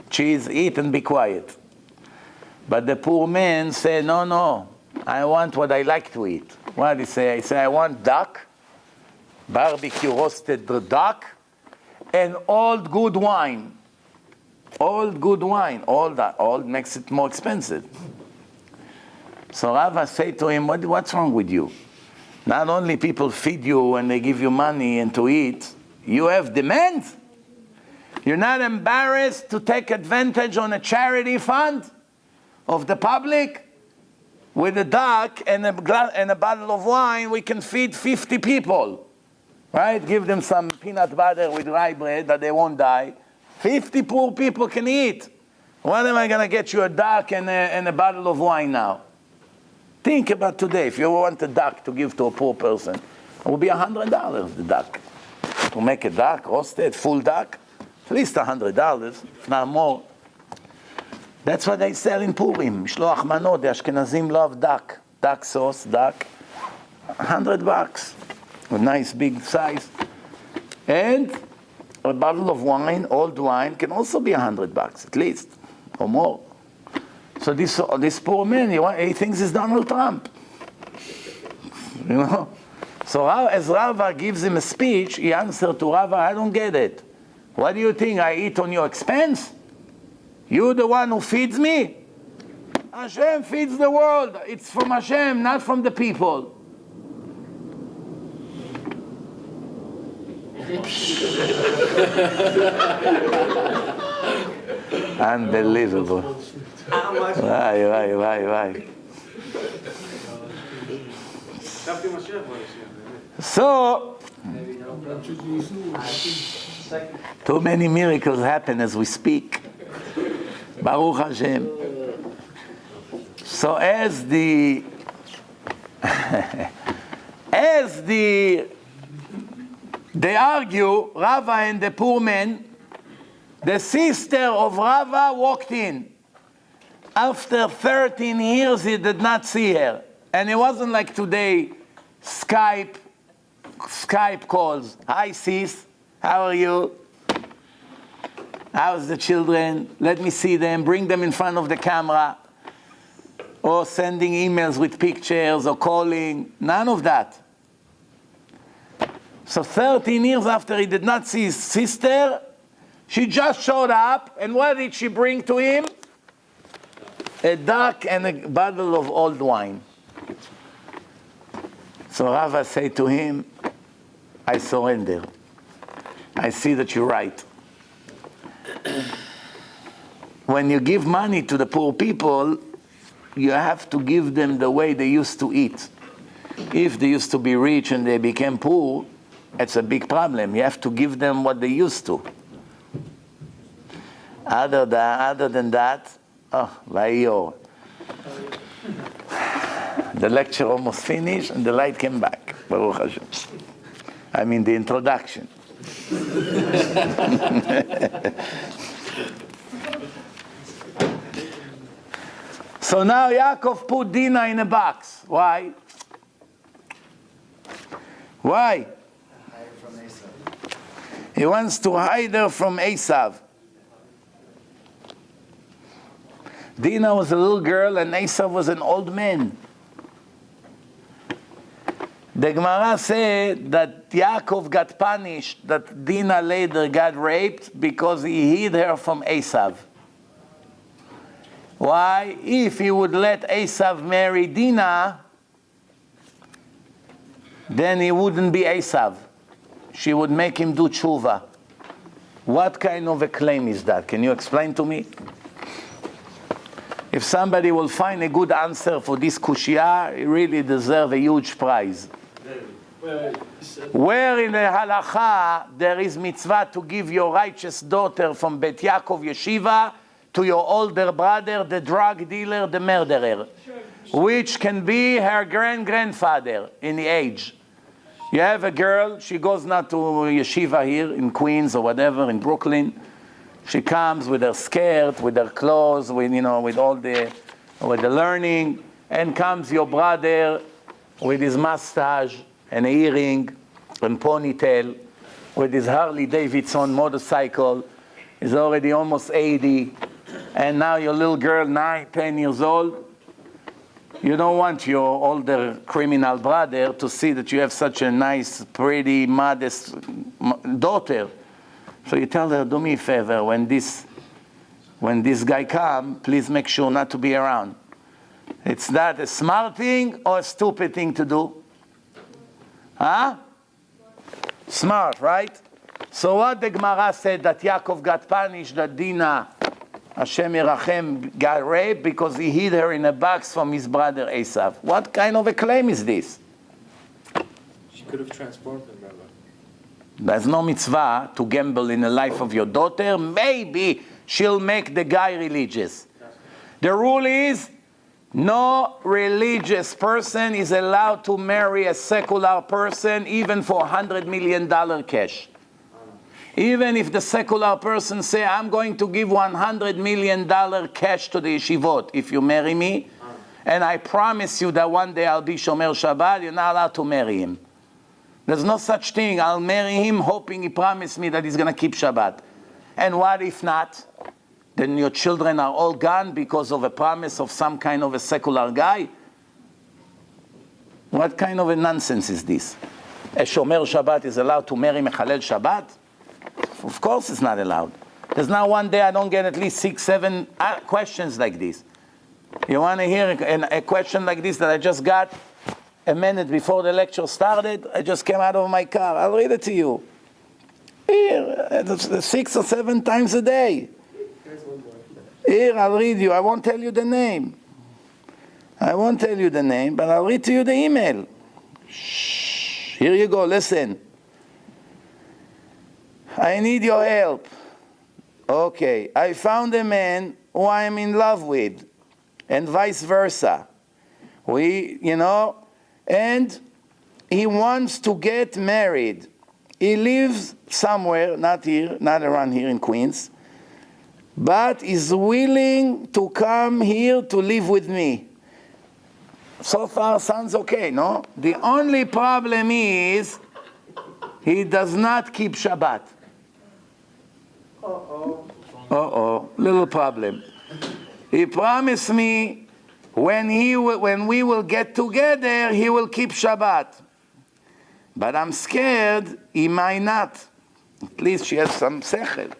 cheese. Eat and be quiet. But the poor man said, no, I want what I like to eat. What did he say? He said, I want duck, barbecue roasted duck, and old good wine. Old good wine, old makes it more expensive. So Rava said to him, what's wrong with you? Not only people feed you and they give you money and to eat, you have demands? You're not embarrassed to take advantage on a charity fund of the public? With a duck and a bottle of wine, we can feed 50 people. Right? Give them some peanut butter with rye bread that they won't die. 50 poor people can eat. What am I going to get you a duck and a bottle of wine now? Think about today. If you want a duck to give to a poor person, it will be $100, the duck. To make a duck, roasted, full duck, at least $100, if not more. That's what they sell in Purim. Shloach manot, the Ashkenazim love duck. Duck sauce, duck. $100. A nice big size. And a bottle of wine, old wine, can also be $100 at least, or more. So this poor man, he thinks he's Donald Trump. So as Rava gives him a speech, he answered to Rava, I don't get it. What do you think, I eat on your expense? You the one who feeds me? Hashem feeds the world. It's from Hashem, not from the people. Unbelievable. Why? So, too many miracles happen as we speak. Baruch Hashem. So as they argue, Rava and the poor man, the sister of Rava walked in. After 13 years, he did not see her. And it wasn't like today, Skype calls. Hi, sis, how are you? How's the children? Let me see them. Bring them in front of the camera. Or sending emails with pictures or calling. None of that. So 13 years after he did not see his sister, she just showed up. And what did she bring to him? A duck and a bottle of old wine. So Rava said to him, I surrender. I see that you're right. When you give money to the poor people, you have to give them the way they used to eat. If they used to be rich and they became poor, it's a big problem. You have to give them what they used to. Other than that, Vayor. The lecture almost finished and the light came back. Baruch Hashem. I mean the introduction. So now Yaakov put Dinah in a box. Why? Why? He wants to hide her from Esav. Dinah was a little girl and Esav was an old man. The Gemara said that Yaakov got punished, that Dinah later got raped because he hid her from Esav. Why? If he would let Esav marry Dinah, then he wouldn't be Esav. She would make him do tshuva. What kind of a claim is that? Can you explain to me? If somebody will find a good answer for this kushia, he really deserves a huge prize. Where in the halacha there is mitzvah to give your righteous daughter from Bet Yaakov Yeshiva to your older brother, the drug dealer, the murderer, which can be her grandfather in the age. You have a girl, she goes now to yeshiva here in Queens or whatever, in Brooklyn. She comes with her skirt, with her clothes, with the learning, and comes your brother with his mustache and an earring and ponytail, with his Harley Davidson motorcycle. He's already almost 80, and now your little girl, 9, 10 years old. You don't want your older criminal brother to see that you have such a nice, pretty, modest daughter. So you tell her, do me a favor, when this guy comes, please make sure not to be around. It's not a smart thing or a stupid thing to do? Huh? Smart, right? So what the Gemara said, that Yaakov got punished, that Dinah, Hashem Yerachem, got raped because he hid her in a box from his brother Esav. What kind of a claim is this? She could have transformed him, Rabbi. There's no mitzvah to gamble in the life of your daughter. Maybe she'll make the guy religious. The rule is, no religious person is allowed to marry a secular person even for $100 million cash. Even if the secular person say, I'm going to give $100 million cash to the yeshivot if you marry me, and I promise you that one day I'll be Shomer Shabbat, you're not allowed to marry him. There's no such thing. I'll marry him hoping he promised me that he's going to keep Shabbat. And what if not? Then your children are all gone because of a promise of some kind of a secular guy? What kind of a nonsense is this? a Shomer Shabbat is allowed to marry Mechalel Shabbat? Of course it's not allowed. There's not one day I don't get at least 6, 7 questions like this. You want to hear a question like this that I just got a minute before the lecture started? I just came out of my car. I'll read it to you. Here, 6 or 7 times a day. Here, I'll read you. I won't tell you the name. I won't tell you the name, but I'll read to you the email. Shh. Here you go, listen. I need your help. Okay, I found a man who I am in love with, and vice versa. And he wants to get married. He lives somewhere, not here, not around here in Queens, but is willing to come here to live with me. So far, sounds okay, no? The only problem is he does not keep Shabbat. Little problem. He promised me when we will get together, he will keep Shabbat. But I'm scared he might not. At least she has some sechel.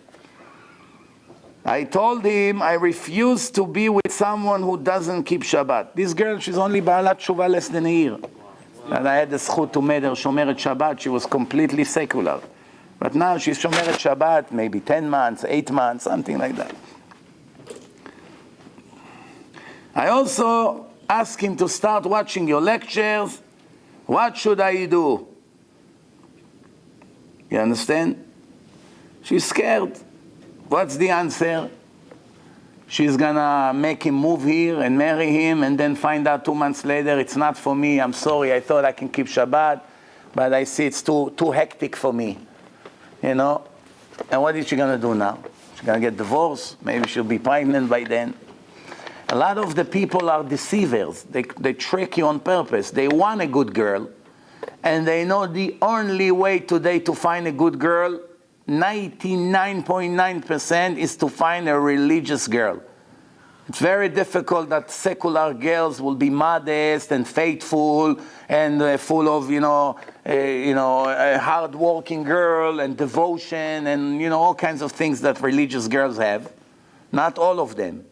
I told him I refuse to be with someone who doesn't keep Shabbat. This girl, she's only Ba'alat Tshuva less than a year. And I had the zchut to meet her Shomeret Shabbat. She was completely secular. But now she's Shomeret Shabbat, maybe 10 months, 8 months, something like that. I also asked him to start watching your lectures. What should I do? You understand? She's scared. What's the answer? She's gonna make him move here and marry him and then find out 2 months later, it's not for me, I'm sorry, I thought I can keep Shabbat, but I see it's too hectic for me. And what is she gonna do now? She's gonna get divorced, maybe she'll be pregnant by then. A lot of the people are deceivers. They trick you on purpose. They want a good girl, and they know the only way today to find a good girl, 99.9%, is to find a religious girl. It's very difficult that secular girls will be modest and faithful and full of, a hard-working girl and devotion and, all kinds of things that religious girls have. Not all of them.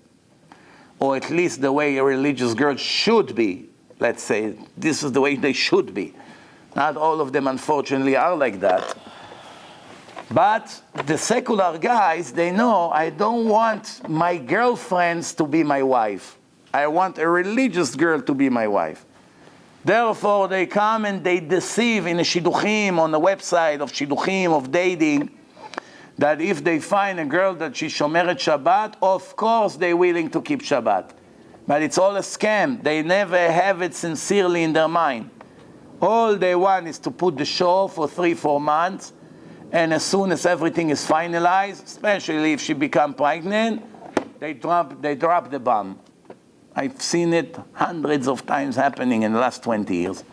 Or at least the way a religious girl should be. Let's say this is the way they should be. Not all of them, unfortunately, are like that. But the secular guys, they know I don't want my girlfriends to be my wife. I want a religious girl to be my wife. Therefore, they come and they deceive in a shidduchim, on the website of shidduchim, of dating, that if they find a girl that she's shomeret Shabbat, of course they're willing to keep Shabbat. But it's all a scam. They never have it sincerely in their mind. All they want is to put the show for 3-4 months, and as soon as everything is finalized, especially if she becomes pregnant, they drop the bomb. I've seen it hundreds of times happening in the last 20 years.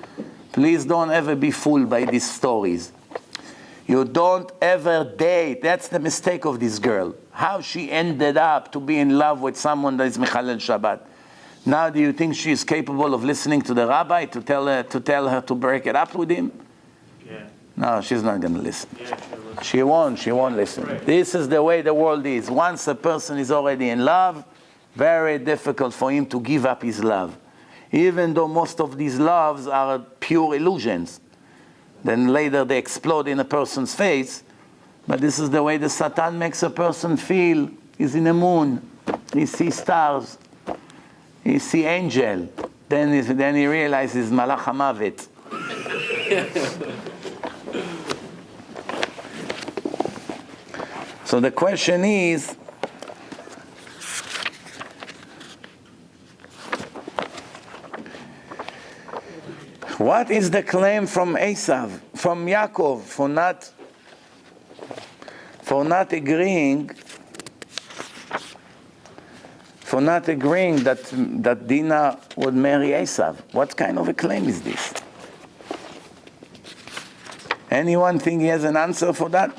Please don't ever be fooled by these stories. You don't ever date. That's the mistake of this girl. How she ended up to be in love with someone that is Mechalel Shabbat. Now do you think she is capable of listening to the rabbi to tell her to break it up with him? Yeah. No, she's not going to listen. Yeah, She won't listen. Right. This is the way the world is. Once a person is already in love, very difficult for him to give up his love. Even though most of these loves are pure illusions. Then later they explode in a person's face. But this is the way the Satan makes a person feel. He's in the moon. He sees stars. He sees angel. Then he realizes Malach HaMavet. So the question is, what is the claim from Esav, from Yaakov, for not agreeing that Dinah would marry Esav? What kind of a claim is this? Anyone think he has an answer for that?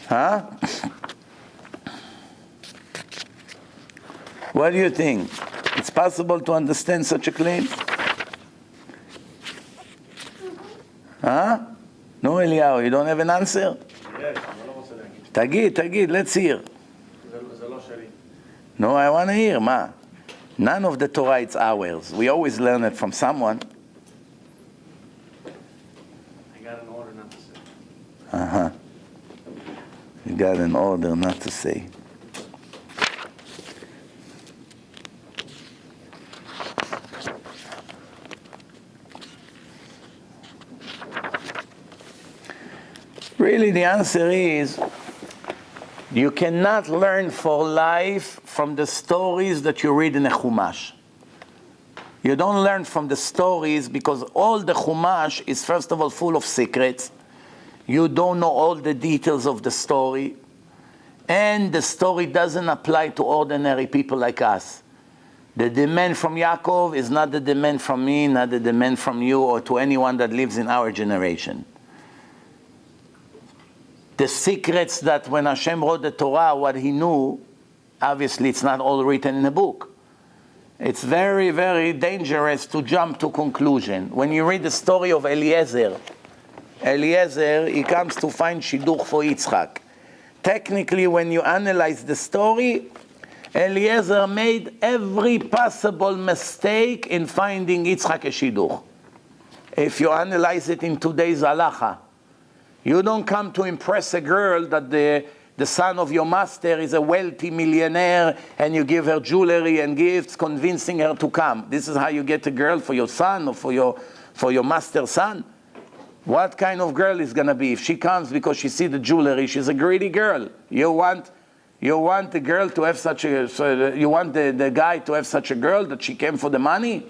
Huh? What do you think? It's possible to understand such a claim? Huh? No, Eliyahu, you don't have an answer? יש, אבל לא רוצה להגיד. תגיד, let's hear. זה לא שלי. No, I want to hear, מה? None of the Torah is ours. We always learn it from someone. I got an order not to say. Uh-huh. You got an order not to say. Really, the answer is, you cannot learn for life from the stories that you read in a Chumash. You don't learn from the stories because all the Chumash is, first of all, full of secrets. You don't know all the details of the story. And the story doesn't apply to ordinary people like us. The demand from Yaakov is not the demand from me, not the demand from you, or to anyone that lives in our generation. The secrets that when Hashem wrote the Torah, what he knew, obviously it's not all written in a book. It's very, very dangerous to jump to conclusion. When you read the story of Eliezer, he comes to find Shidduch for Yitzchak. Technically, when you analyze the story, Eliezer made every possible mistake in finding Yitzchak a Shidduch. If you analyze it in today's halacha, you don't come to impress a girl that the son of your master is a wealthy millionaire and you give her jewelry and gifts, convincing her to come. This is how you get a girl for your son or for your master's son. What kind of girl is going to be? If she comes because she sees the jewelry, she's a greedy girl. You want the girl to have such a, you want the guy to have such a girl that she came for the money?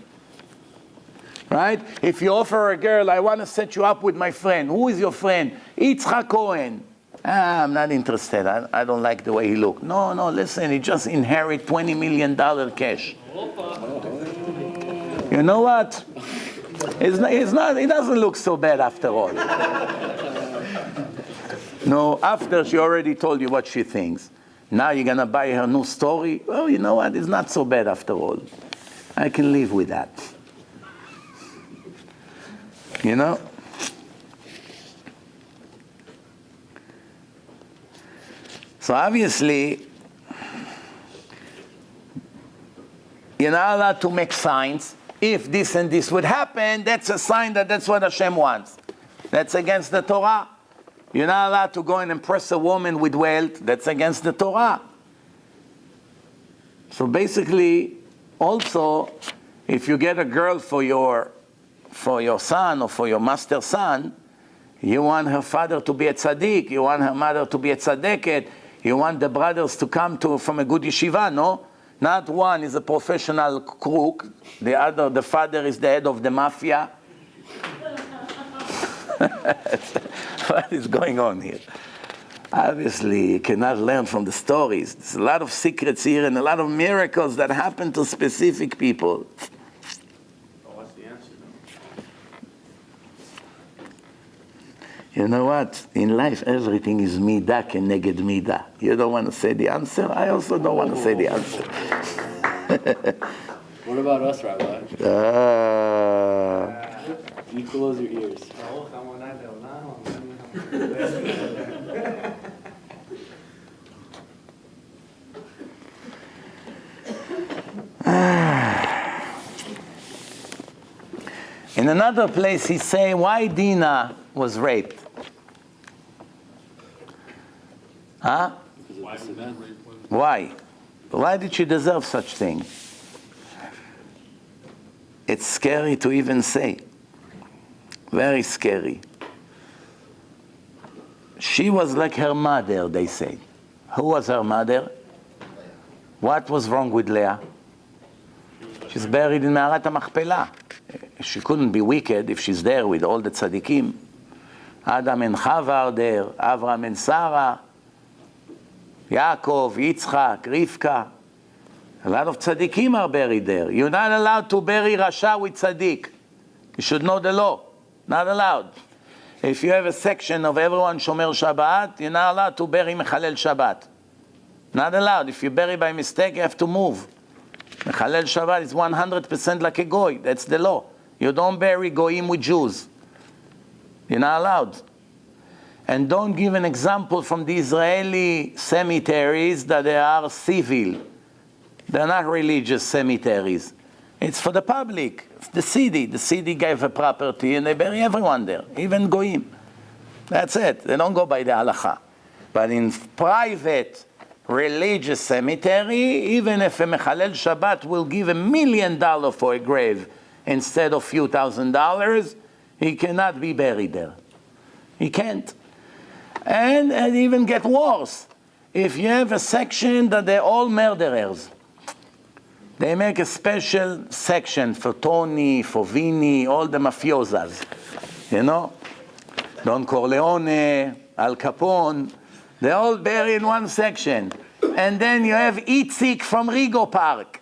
Right? If you offer a girl, I want to set you up with my friend. Who is your friend? Yitzchak Cohen. I'm not interested. I don't like the way he looked. No, listen, he just inherited $20 million cash. You know what? It doesn't look so bad after all. No, after she already told you what she thinks. Now you're going to buy her new story? Well, you know what? It's not so bad after all. I can live with that. You know? So obviously, you're not allowed to make signs. If this and this would happen, that's a sign that that's what Hashem wants. That's against the Torah. You're not allowed to go and impress a woman with wealth. That's against the Torah. So basically, also, if you get a girl for your son or for your master's son, you want her father to be a tzaddik, you want her mother to be a tzaddiket, you want the brothers to come from a good yeshiva, no? Not one is a professional crook, the father is the head of the mafia. What is going on here? Obviously, you cannot learn from the stories. There's a lot of secrets here and a lot of miracles that happen to specific people. What's the answer, though? You know what? In life, everything is midah keneged midah. You don't want to say the answer? I also don't want to say the answer. What about us, Rabbi? You close your ears. In another place, he say, why Dinah was raped? Huh? Why? Why did she deserve such thing? It's scary to even say. Very scary. She was like her mother, they say. Who was her mother? What was wrong with Leah? She's buried in Me'arat HaMachpelah. She couldn't be wicked if she's there with all the tzaddikim. Adam and Chava are there, Avraham and Sarah, Yaakov, Yitzchak, Rivka. A lot of tzaddikim are buried there. You're not allowed to bury Rasha with tzaddik. You should know the law. Not allowed. If you have a section of everyone Shomer Shabbat, you're not allowed to bury Mechalel Shabbat. Not allowed. If you bury by mistake, you have to move. Mechalel Shabbat is 100% like a goy. That's the law. You don't bury goyim with Jews. You're not allowed. And don't give an example from the Israeli cemeteries that they are civil. They're not religious cemeteries. It's for the public. It's the city. The city gave a property and they bury everyone there, even goyim. That's it. They don't go by the halacha. But in private religious cemetery, even if a Mechalel Shabbat will give $1 million for a grave instead of few $1,000s, he cannot be buried there. He can't. And it even get worse. If you have a section that they're all murderers, they make a special section for Tony, for Vinny, all the mafiosas. You know? Don Corleone, Al Capone, they all bury in one section. And then you have Itzik from Rigo Park.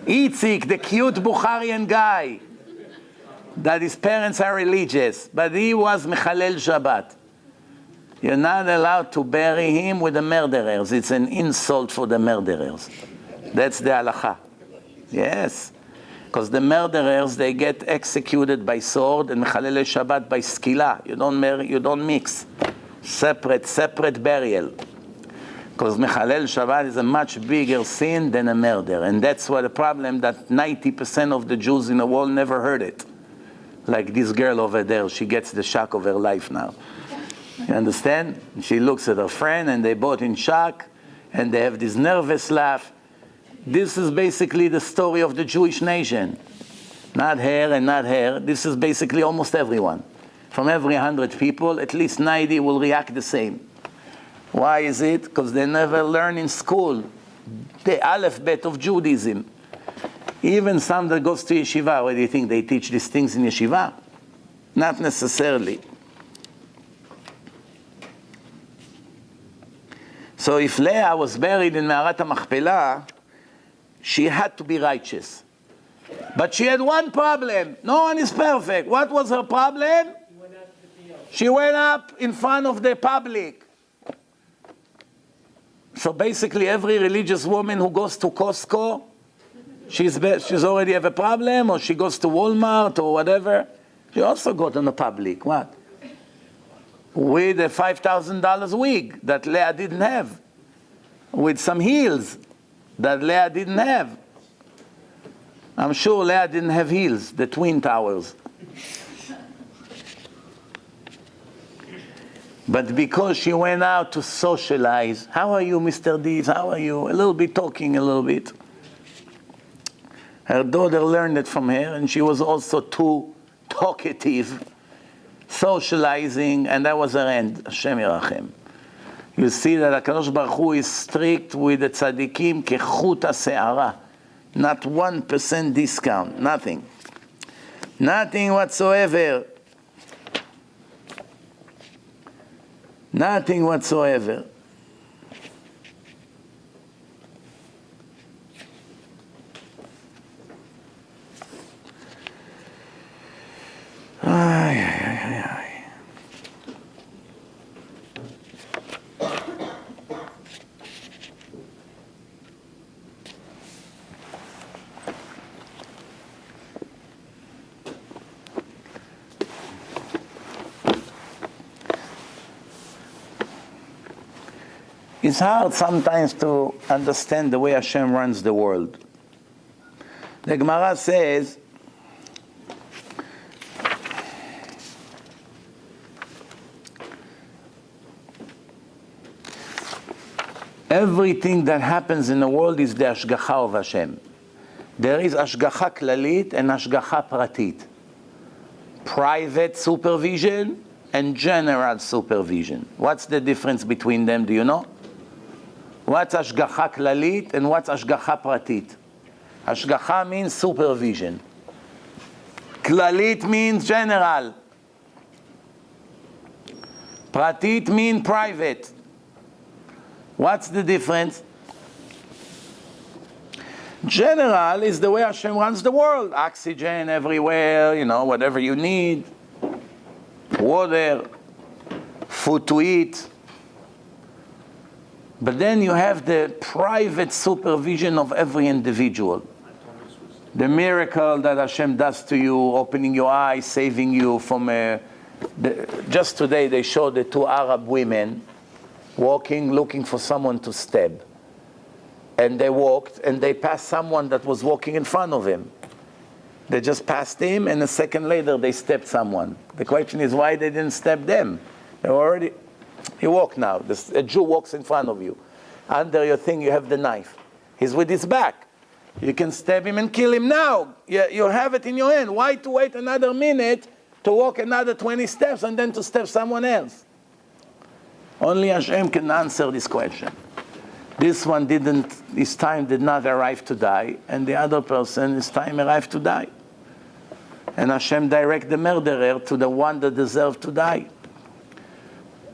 Itzik, the cute Bukharian guy, that his parents are religious, but he was Mechalel Shabbat. You're not allowed to bury him with the murderers. It's an insult for the murderers. That's the halacha. Yes. Because the murderers, they get executed by sword and Mechalel Shabbat by skila. You don't mix. Separate burial. Because Mechalel Shabbat is a much bigger sin than a murder. And that's what the problem, that 90% of the Jews in the world never heard it. Like this girl over there, she gets the shock of her life now. You understand? She looks at her friend and they both in shock and they have this nervous laugh. This is basically the story of the Jewish nation. Not her and not her. This is basically almost everyone. From every 100 people, at least 90 will react the same. Why is it? Because they never learn in school the alphabet of Judaism. Even some that goes to yeshiva, where do you think they teach these things in yeshiva? Not necessarily. So if Leah was buried in Me'arat HaMachpelah, she had to be righteous. But she had one problem. No one is perfect. What was her problem? She went up in front of the public. So basically every religious woman who goes to Costco, she's already have a problem, or she goes to Walmart or whatever, she also got on the public. What? With a $5,000 wig that Leah didn't have. With some heels that Leah didn't have. I'm sure Leah didn't have heels, the twin towers. But because she went out to socialize, how are you, Mr. Dees? How are you? A little bit talking, a little bit. Her daughter learned it from her, and she was also too talkative, socializing, and that was her end. Hashem Yerachem. You see that HaKadosh Baruch Hu is strict with the tzaddikim kechut ha'se'ara. Not 1% discount, nothing. Nothing whatsoever. Nothing whatsoever. Ay, ay, ay, ay. It's hard sometimes to understand the way Hashem runs the world. The Gemara says, everything that happens in the world is the Ashgacha of Hashem. There is Ashgacha Klalit and Ashgacha Pratit. Private supervision and general supervision. What's the difference between them, do you know? What's Ashgacha Klalit and what's Ashgacha Pratit? Ashgacha means supervision. Klalit means general. Pratit means private. What's the difference? General is the way Hashem runs the world. Oxygen everywhere, whatever you need. Water, food to eat. But then you have the private supervision of every individual. The miracle that Hashem does to you, opening your eyes, saving you from just today they showed the two Arab women walking, looking for someone to stab. And they walked, and they passed someone that was walking in front of him. They just passed him, and a second later they stabbed someone. The question is why they didn't stab them. They were already, he walked now. A Jew walks in front of you. Under your thing you have the knife. He's with his back. You can stab him and kill him now. You have it in your hand. Why to wait another minute to walk another 20 steps and then to stab someone else? Only Hashem can answer this question. This one didn't, his time did not arrive to die, and the other person, his time arrived to die. And Hashem direct the murderer to the one that deserved to die.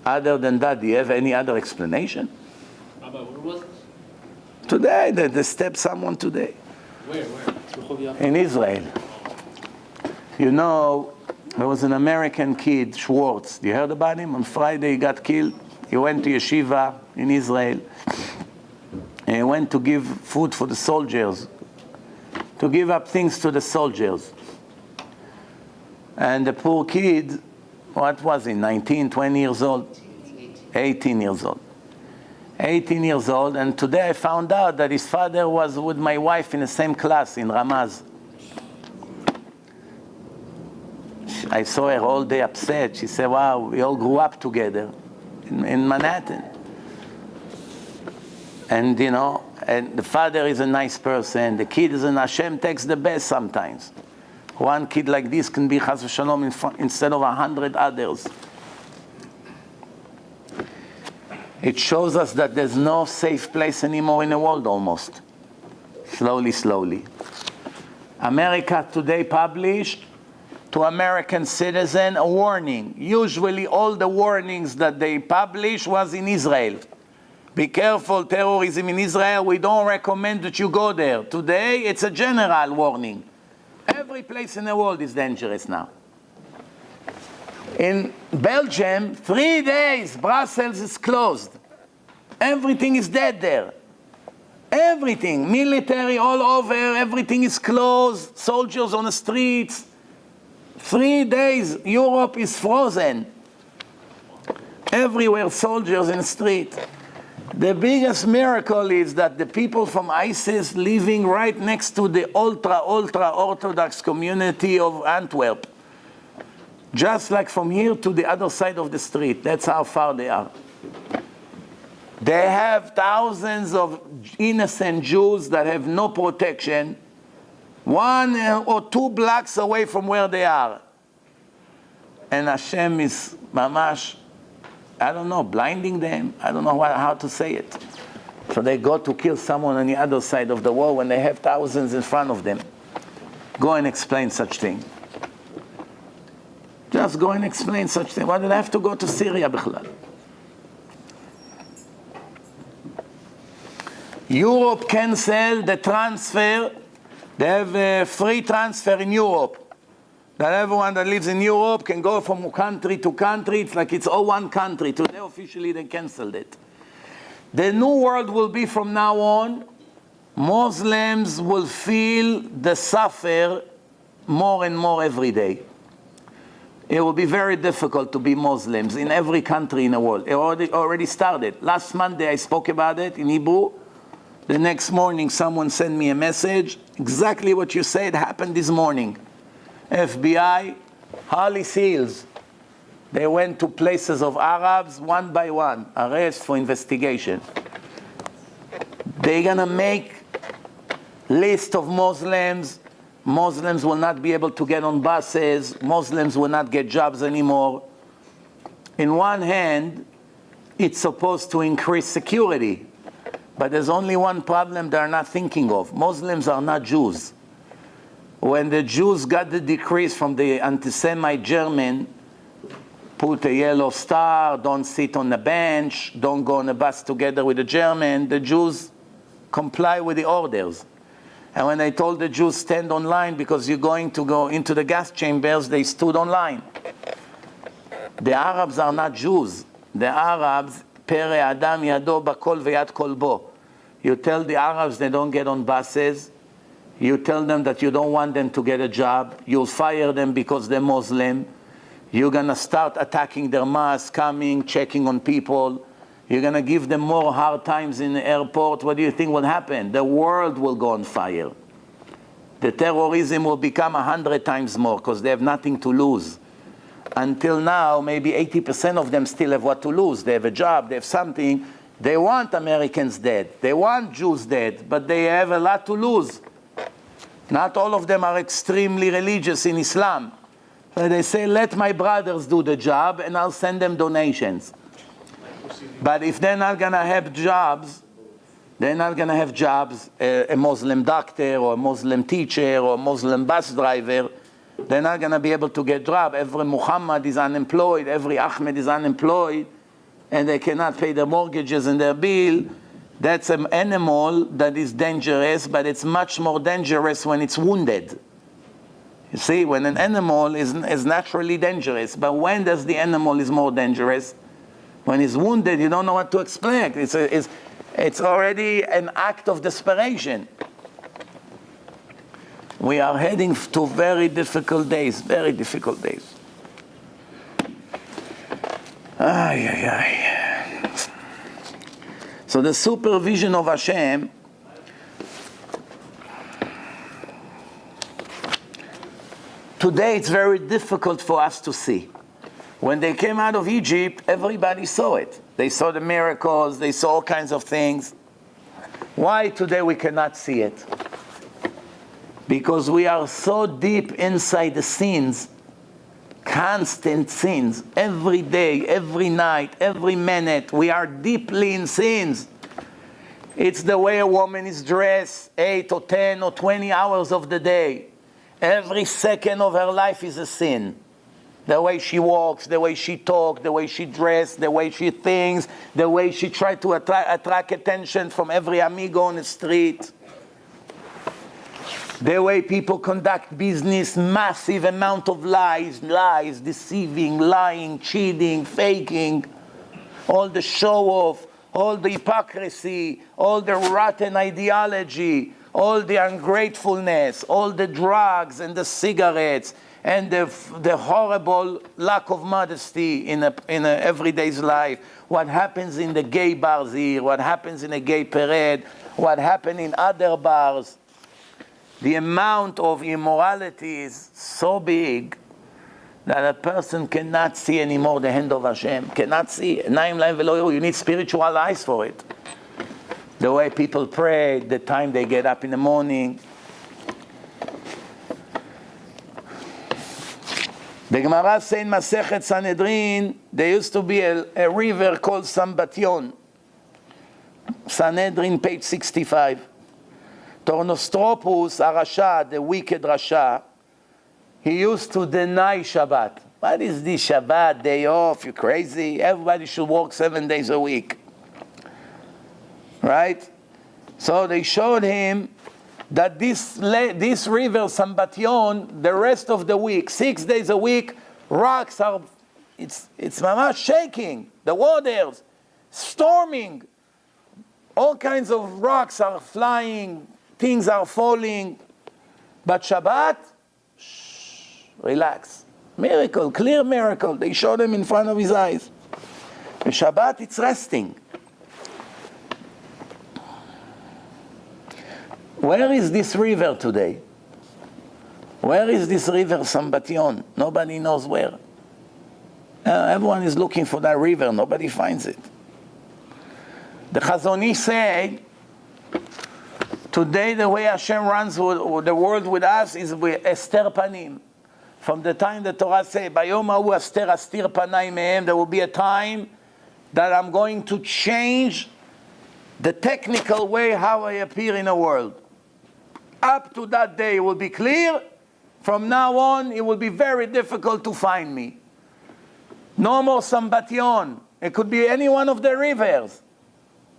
Other than that, do you have any other explanation? Rabbi, where was this? Today, they stabbed someone today. Where? In Israel. You know, there was an American kid, Schwartz. You heard about him? On Friday he got killed. He went to yeshiva in Israel. And he went to give food for the soldiers. To give up things to the soldiers. And the poor kid, what was he, 19, 20 years old? 18 years old. 18 years old, and today I found out that his father was with my wife in the same class in Ramaz. I saw her all day upset. She said, wow, we all grew up together in Manhattan. And you know, and the father is a nice person, the kid is an Hashem takes the best sometimes. One kid like this can be Chas v'Shalom instead of 100 others. It shows us that there's no safe place anymore in the world almost. Slowly. America today published to American citizens a warning. Usually all the warnings that they publish was in Israel. Be careful, terrorism in Israel, we don't recommend that you go there. Today it's a general warning. Every place in the world is dangerous now. In Belgium, 3 days, Brussels is closed. Everything is dead there. Everything, military all over, everything is closed, soldiers on the streets. 3 days, Europe is frozen. Everywhere, soldiers in the street. The biggest miracle is that the people from ISIS living right next to the ultra Orthodox community of Antwerp. Just like from here to the other side of the street. That's how far they are. They have thousands of innocent Jews that have no protection, 1 or 2 blocks away from where they are. And Hashem is mamash, I don't know, blinding them. I don't know how to say it. So they go to kill someone on the other side of the wall when they have thousands in front of them. Go and explain such thing. Just go and explain such thing. Why did I have to go to Syria, bichlal? Europe cancel the transfer. They have a free transfer in Europe. That everyone that lives in Europe can go from country to country. It's like it's all one country. Today officially they canceled it. The new world will be from now on, Muslims will feel the suffer more and more every day. It will be very difficult to be Muslims in every country in the world. It already started. Last Monday I spoke about it in Hebrew. The next morning someone sent me a message. Exactly what you said happened this morning. FBI, Holy Seals. They went to places of Arabs one by one, arrest for investigation. They're gonna make list of Muslims. Muslims will not be able to get on buses. Muslims will not get jobs anymore. In one hand, it's supposed to increase security. But there's only one problem they're not thinking of. Muslims are not Jews. When the Jews got the decrees from the anti-Semite German, put a yellow star, don't sit on the bench, don't go on a bus together with the German, the Jews comply with the orders. And when they told the Jews stand on line because you're going to go into the gas chambers, they stood on line. The Arabs are not Jews. The Arabs, Pere Adam Yado Bakol Veyad Kolbo. You tell the Arabs they don't get on buses. You tell them that you don't want them to get a job. You'll fire them because they're Muslim. You're going to start attacking their mosque, coming, checking on people. You're going to give them more hard times in the airport. What do you think will happen? The world will go on fire. The terrorism will become 100 times more because they have nothing to lose. Until now, maybe 80% of them still have what to lose. They have a job, they have something. They want Americans dead. They want Jews dead, but they have a lot to lose. Not all of them are extremely religious in Islam. So they say, let my brothers do the job and I'll send them donations. But if they're not going to have jobs, a Muslim doctor or a Muslim teacher or a Muslim bus driver, they're not going to be able to get a job. Every Muhammad is unemployed, every Ahmed is unemployed, and they cannot pay their mortgages and their bill. That's an animal that is dangerous, but it's much more dangerous when it's wounded. You see, when an animal is naturally dangerous, but when does the animal is more dangerous? When it's wounded, you don't know what to expect. It's already an act of desperation. We are heading to very difficult days, very difficult days. Ay, ay, ay. So the supervision of Hashem today it's very difficult for us to see. When they came out of Egypt, everybody saw it. They saw the miracles, they saw all kinds of things. Why today we cannot see it? Because we are so deep inside the sins, constant sins, every day, every night, every minute, we are deeply in sins. It's the way a woman is dressed, 8 or 10 or 20 hours of the day. Every second of her life is a sin. The way she walks, the way she talks, the way she dresses, the way she thinks, the way she tries to attract attention from every amigo on the street. The way people conduct business, massive amount of lies, deceiving, lying, cheating, faking, all the show-off, all the hypocrisy, all the rotten ideology, all the ungratefulness, all the drugs and the cigarettes, and the horrible lack of modesty in a everyday's life. What happens in the gay bars here, what happens in a gay parade, what happens in other bars. The amount of immorality is so big that a person cannot see anymore the hand of Hashem, cannot see. You need spiritual eyes for it. The way people pray, the time they get up in the morning. The Gemara says in Masechet Sanhedrin, there used to be a river called Sambation. Sanhedrin, page 65. Tornostropus, a Rasha, the wicked Rasha, he used to deny Shabbat. What is this Shabbat, day off? You crazy? Everybody should work 7 days a week. Right? So they showed him that this river, Sambation, the rest of the week, 6 days a week, rocks are, it's mamash shaking, the waters, storming, all kinds of rocks are flying, things are falling, but Shabbat, relax. Miracle, clear miracle. They showed him in front of his eyes. The Shabbat, it's resting. Where is this river today? Where is this river, Sambation? Nobody knows where. Everyone is looking for that river. Nobody finds it. The Chazon Ish said, today the way Hashem runs the world with us is with Ester Panim. From the time the Torah says, Bayom ha'u Ester astir panai mehem, there will be a time that I'm going to change the technical way how I appear in the world. Up to that day it will be clear. From now on it will be very difficult to find me. No more Sambation. It could be any one of the rivers.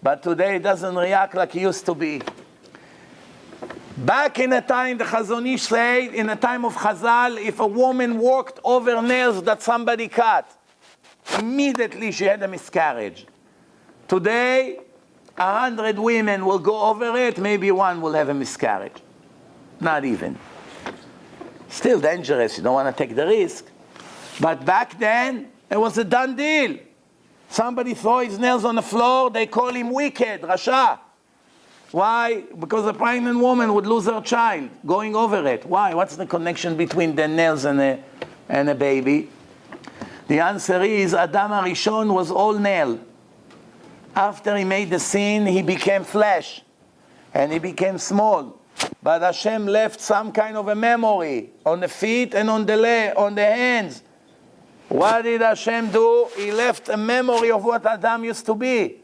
But today it doesn't react like it used to be. Back in the time, the Chazon Ish said, in the time of Chazal, if a woman walked over nails that somebody cut, immediately she had a miscarriage. Today, 100 women will go over it, maybe one will have a miscarriage. Not even. Still dangerous, you don't want to take the risk. But back then, it was a done deal. Somebody throw his nails on the floor, they call him wicked, Rasha. Why? Because a pregnant woman would lose her child going over it. Why? What's the connection between the nails and a baby? The answer is Adam HaRishon was all nail. After he made the sin, he became flesh. And he became small. But Hashem left some kind of a memory on the feet and on the hands. What did Hashem do? He left a memory of what Adam used to be.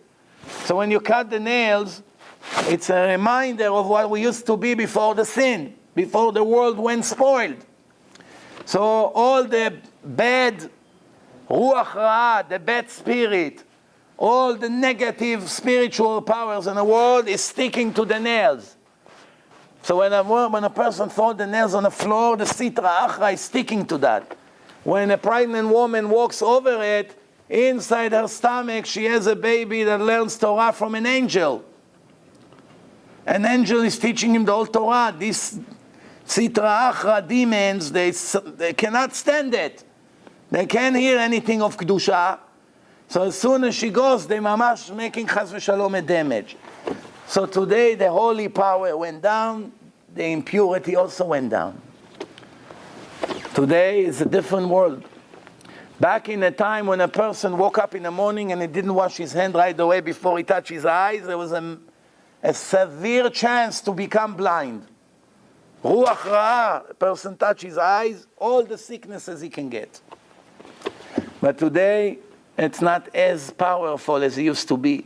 So when you cut the nails, it's a reminder of what we used to be before the sin, before the world went spoiled. So all the bad ruach ra'ah, the bad spirit, all the negative spiritual powers in the world is sticking to the nails. So when a person throws the nails on the floor, the sitra achra is sticking to that. When a pregnant woman walks over it, inside her stomach she has a baby that learns Torah from an angel. An angel is teaching him the whole Torah. These sitra achra demons, they cannot stand it. They can't hear anything of Kedusha. So as soon as she goes, they mamash making chas v'shalom a damage. So today the holy power went down, the impurity also went down. Today is a different world. Back in the time when a person woke up in the morning and he didn't wash his hand right away before he touched his eyes, there was a severe chance to become blind. Ruach ra'ah, a person touches his eyes, all the sicknesses he can get. But today, it's not as powerful as it used to be.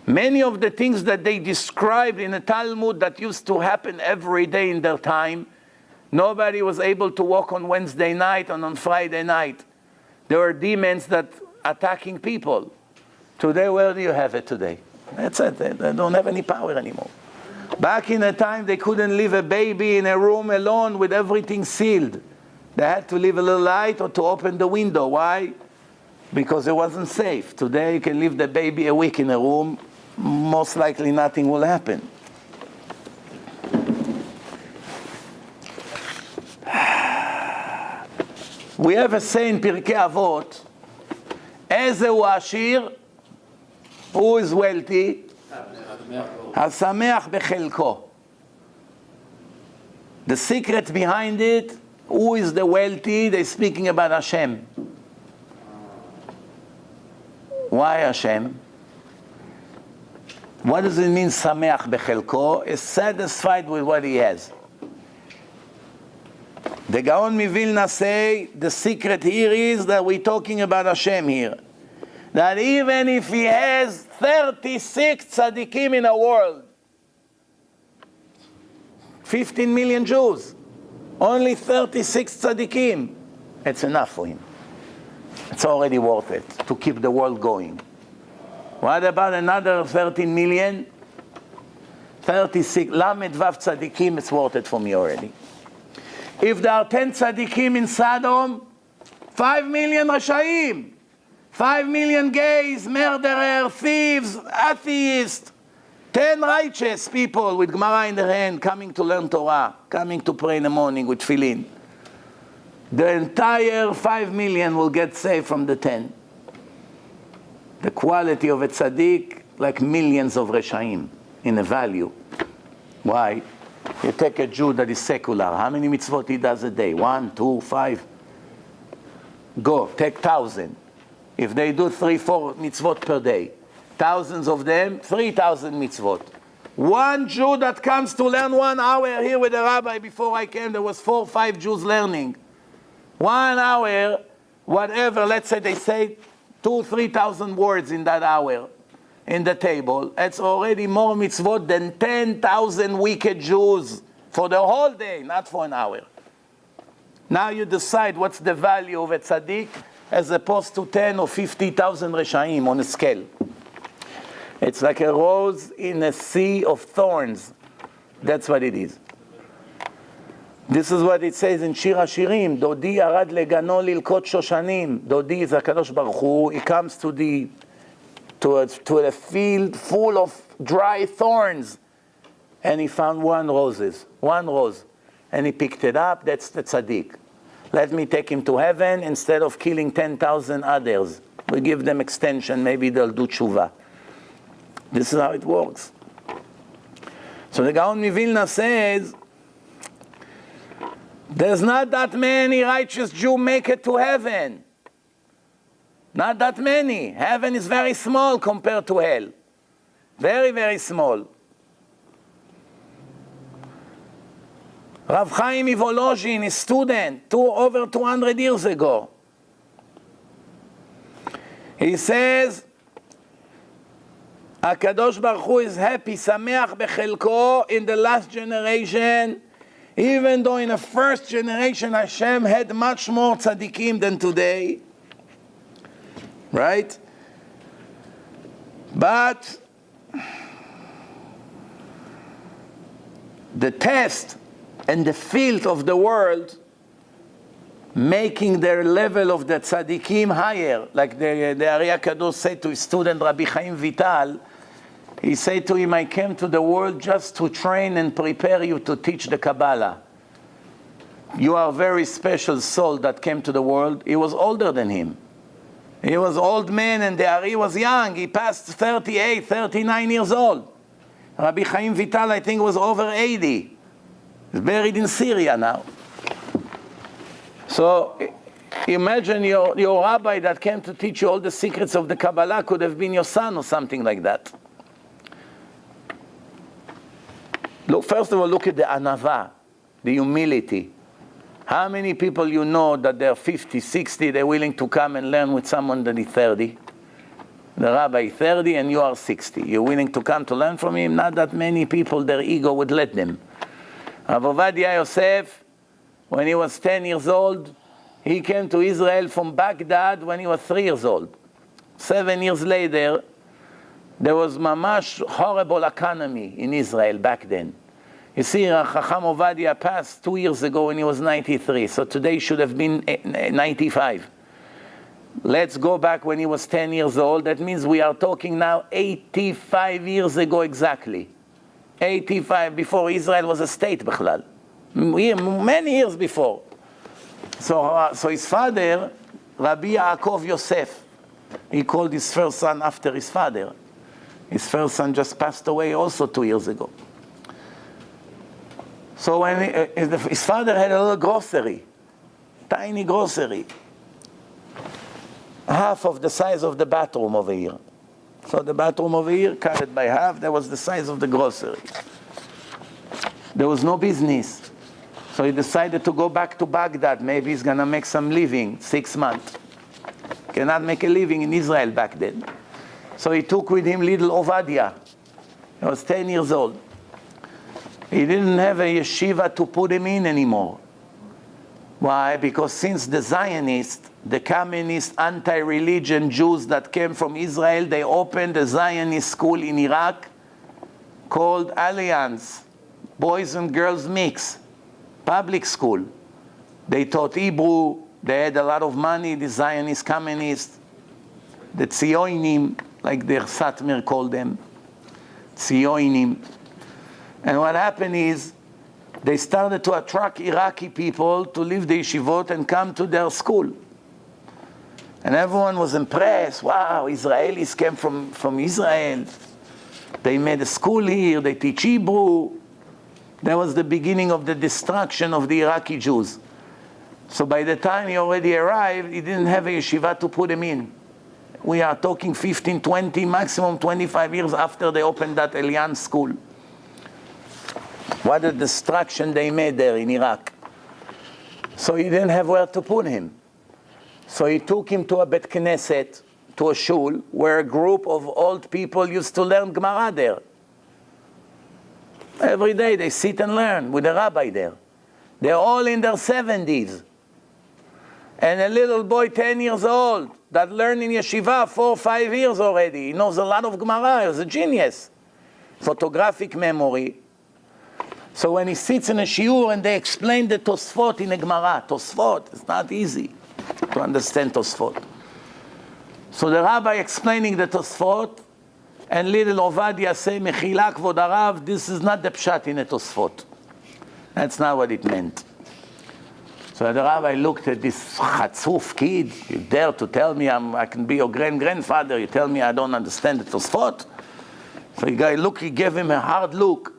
Many of the things that they described in the Talmud that used to happen every day in their time, nobody was able to walk on Wednesday night and on Friday night. There were demons that attacking people. Today, where do you have it today? That's it. They don't have any power anymore. Back in the time, they couldn't leave a baby in a room alone with everything sealed. They had to leave a little light or to open the window. Why? Because it wasn't safe. Today, you can leave the baby a week in a room. Most likely nothing will happen. We have a saying in Pirkei Avot, Ezehu ashir, who is wealthy? Hasameach bechelko. The secret behind it, who is the wealthy? They're speaking about Hashem. Why Hashem? What does it mean, sameach bechelko? Is satisfied with what he has. The Gaon Mivilna say, the secret here is that we're talking about Hashem here. That even if he has 36 tzaddikim in the world, 15 million Jews, only 36 tzaddikim, it's enough for him. It's already worth it to keep the world going. What about another 13 million? 36, Lamed Vav tzaddikim, it's worth it for me already. If there are 10 tzaddikim in Sodom, 5 million Rashaim, 5 million gays, murderers, thieves, atheists, 10 righteous people with Gemara in their hand coming to learn Torah, coming to pray in the morning with tefillin. The entire 5 million will get saved from the 10. The quality of a tzaddik, like millions of Reshaim in a value. Why? You take a Jew that is secular. How many mitzvot he does a day? 1, 2, 5? Go, take 1,000. If they do 3, 4 mitzvot per day, thousands of them, 3,000 mitzvot. One Jew that comes to learn 1 hour here with the rabbi, before I came, there was 4, 5 Jews learning. 1 hour, whatever, let's say they say 2,000, 3,000 words in that hour in the table. It's already more mitzvot than 10,000 wicked Jews for the whole day, not for an hour. Now you decide what's the value of a tzaddik as opposed to 10 or 50,000 reshaim on a scale. It's like a rose in a sea of thorns. That's what it is. This is what it says in Shir HaShirim. Dodi arad legano lilkot shoshanim. Dodi is HaKadosh Baruch Hu. He comes to a field full of dry thorns. and he found one rose, and he picked it up. That's the tzaddik. Let me take him to heaven instead of killing 10,000 others. We give them extension, maybe they'll do tshuva. This is how it works. So the Gaon Mivilna says, there's not that many righteous Jews make it to heaven. Not that many. Heaven is very small compared to hell. Very, very small. Rav Chaim Ivolozhin, his student, over 200 years ago, he says, HaKadosh Baruch Hu is happy, sameach bechelko, in the last generation, even though in the first generation Hashem had much more tzaddikim than today. Right? But the test and the field of the world making their level of the tzaddikim higher, like the Ari HaKadosh said to his student Rabbi Chaim Vital. He said to him, I came to the world just to train and prepare you to teach the Kabbalah. You are a very special soul that came to the world. He was older than him. He was old man and the Ari was young. He passed 38, 39 years old. Rabbi Chaim Vital, I think, was over 80. He's buried in Syria now. So imagine your rabbi that came to teach you all the secrets of the Kabbalah could have been your son or something like that. Look, first of all, look at the anava, the humility. How many people you know that they're 50, 60, they're willing to come and learn with someone that is 30? The rabbi is 30 and you are 60. You're willing to come to learn from him? Not that many people, their ego would let them. Rav Ovadia Yosef, when he was 10 years old, he came to Israel from Baghdad when he was 3 years old. 7 years later, there was mamash horrible economy in Israel back then. You see, Chacham Ovadia passed 2 years ago when he was 93, so today should have been 95. Let's go back when he was 10 years old. That means we are talking now 85 years ago exactly. 85, before Israel was a state, Bechlal. Many years before. So his father, Rabbi Yaakov Yosef, he called his first son after his father. His first son just passed away also 2 years ago. So when his father had a little grocery, tiny grocery, half of the size of the bathroom over here. So the bathroom over here, cut it by half, that was the size of the grocery. There was no business. So he decided to go back to Baghdad. Maybe he's going to make some living, 6 months. Cannot make a living in Israel back then. So he took with him little Ovadia. He was 10 years old. He didn't have a yeshiva to put him in anymore. Why? Because since the Zionists, the communist, anti-religion Jews that came from Israel, they opened a Zionist school in Iraq called Alliance, Boys and Girls Mix, public school. They taught Hebrew, they had a lot of money, the Zionist communists, the Tzionim, like the Satmar called them, Tzionim. And what happened is, they started to attract Iraqi people to leave the yeshivot and come to their school. And everyone was impressed. Wow, Israelis came from Israel. They made a school here, they teach Hebrew. That was the beginning of the destruction of the Iraqi Jews. So by the time he already arrived, he didn't have a yeshiva to put him in. We are talking 15, 20, maximum 25 years after they opened that Alliance school. What a destruction they made there in Iraq. So he didn't have where to put him. So he took him to a Bet Knesset, to a shul, where a group of old people used to learn Gemara there. Every day they sit and learn with a rabbi there. They're all in their 70s. And a little boy, 10 years old, that learned in yeshiva 4 or 5 years already. He knows a lot of Gemara. He's a genius. Photographic memory. So when he sits in a shiur and they explain the Tosfot in a Gemara, Tosfot, it's not easy to understand Tosfot. So the rabbi explaining the Tosfot, And little Ovadia say, Mechila Kvod Harav, this is not the pshat in the Tosfot. That's not what it meant. So the rabbi looked at this chatzuf kid. You dare to tell me I can be your grandfather? You tell me I don't understand the Tosfot? So he gave him a hard look.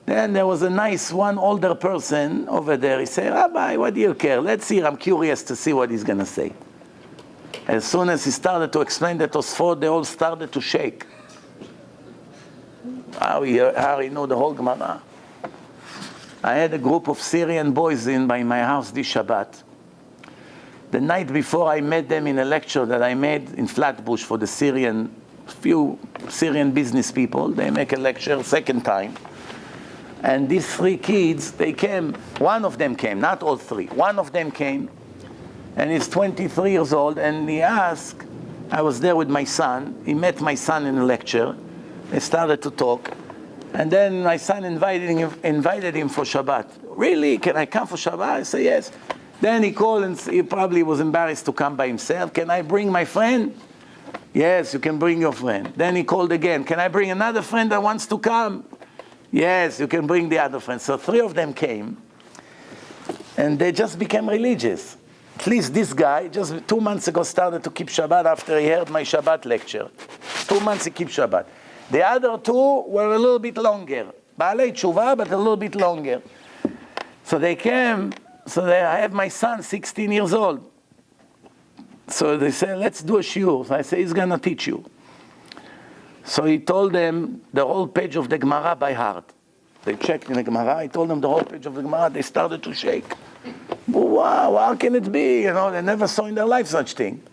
Then there was a nice one older person over there. He said, Rabbi, what do you care? Let's hear. I'm curious to see what he's going to say. As soon as he started to explain the Tosfot, they all started to shake. How he knew the whole Gemara. I had a group of Syrian boys by my house this Shabbat. The night before, I met them in a lecture that I made in Flatbush for the few Syrian business people. They make a lecture second time. And these three kids, they came. One of them came, not all three. One of them came, and he's 23 years old, and he asked, I was there with my son. He met my son in a lecture. They started to talk. And then my son invited him for Shabbat. Really? Can I come for Shabbat? I say yes. Then he called and he probably was embarrassed to come by himself. Can I bring my friend? Yes, you can bring your friend. Then he called again. Can I bring another friend that wants to come? Yes, you can bring the other friend. So three of them came. And they just became religious. At least this guy, just 2 months ago, started to keep Shabbat after he heard my Shabbat lecture. 2 months he keeps Shabbat. The other two were a little bit longer. Baalei Tshuva, but a little bit longer. So they came, I have my son, 16 years old. So they said, let's do a shiur. So I said, he's going to teach you. So he told them the whole page of the Gemara by heart. They checked in the Gemara. He told them the whole page of the Gemara. They started to shake. Wow, how can it be? They never saw in their life such thing.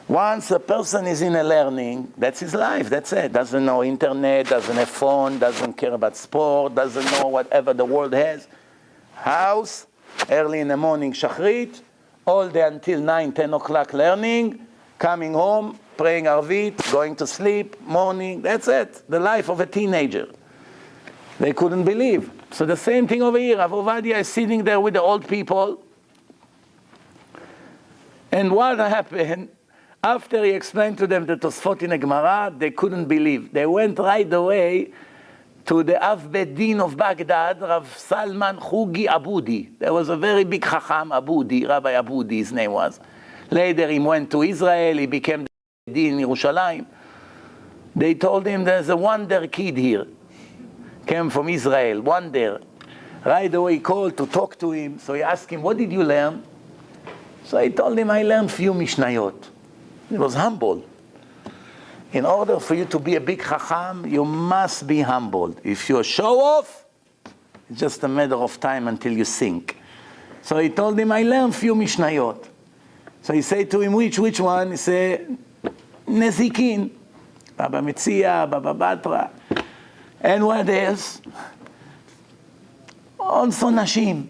Once a person is in a learning, that's his life, that's it. Doesn't know internet, doesn't have phone, doesn't care about sport, doesn't know whatever the world has. House, early in the morning, shachrit, all day until 9, 10 o'clock learning, coming home, praying Arvit, going to sleep, morning, that's it. The life of a teenager. They couldn't believe. So the same thing over here. Rav Ovadia is sitting there with the old people. And what happened? After he explained to them the Tosfot in the Gemara, they couldn't believe. They went right away to the Av Bet Din of Baghdad, Rav Salman Khugi Abudi. There was a very big Chacham, Abudi, Rabbi Abudi, his name was. Later he went to Israel, he became the Din in Yerushalayim. They told him there's a wonder kid here. Came from Israel, wonder. Right away he called to talk to him. So he asked him, what did you learn? So he told him, I learned few Mishnayot. He was humble. In order for you to be a big Chacham, you must be humbled. If you show off, it's just a matter of time until you sink. So he told him, I learned few Mishnayot. So he said to him, which one? He said, Nezikin, Baba Metzia, Baba Batra. And what else? Also Nashim.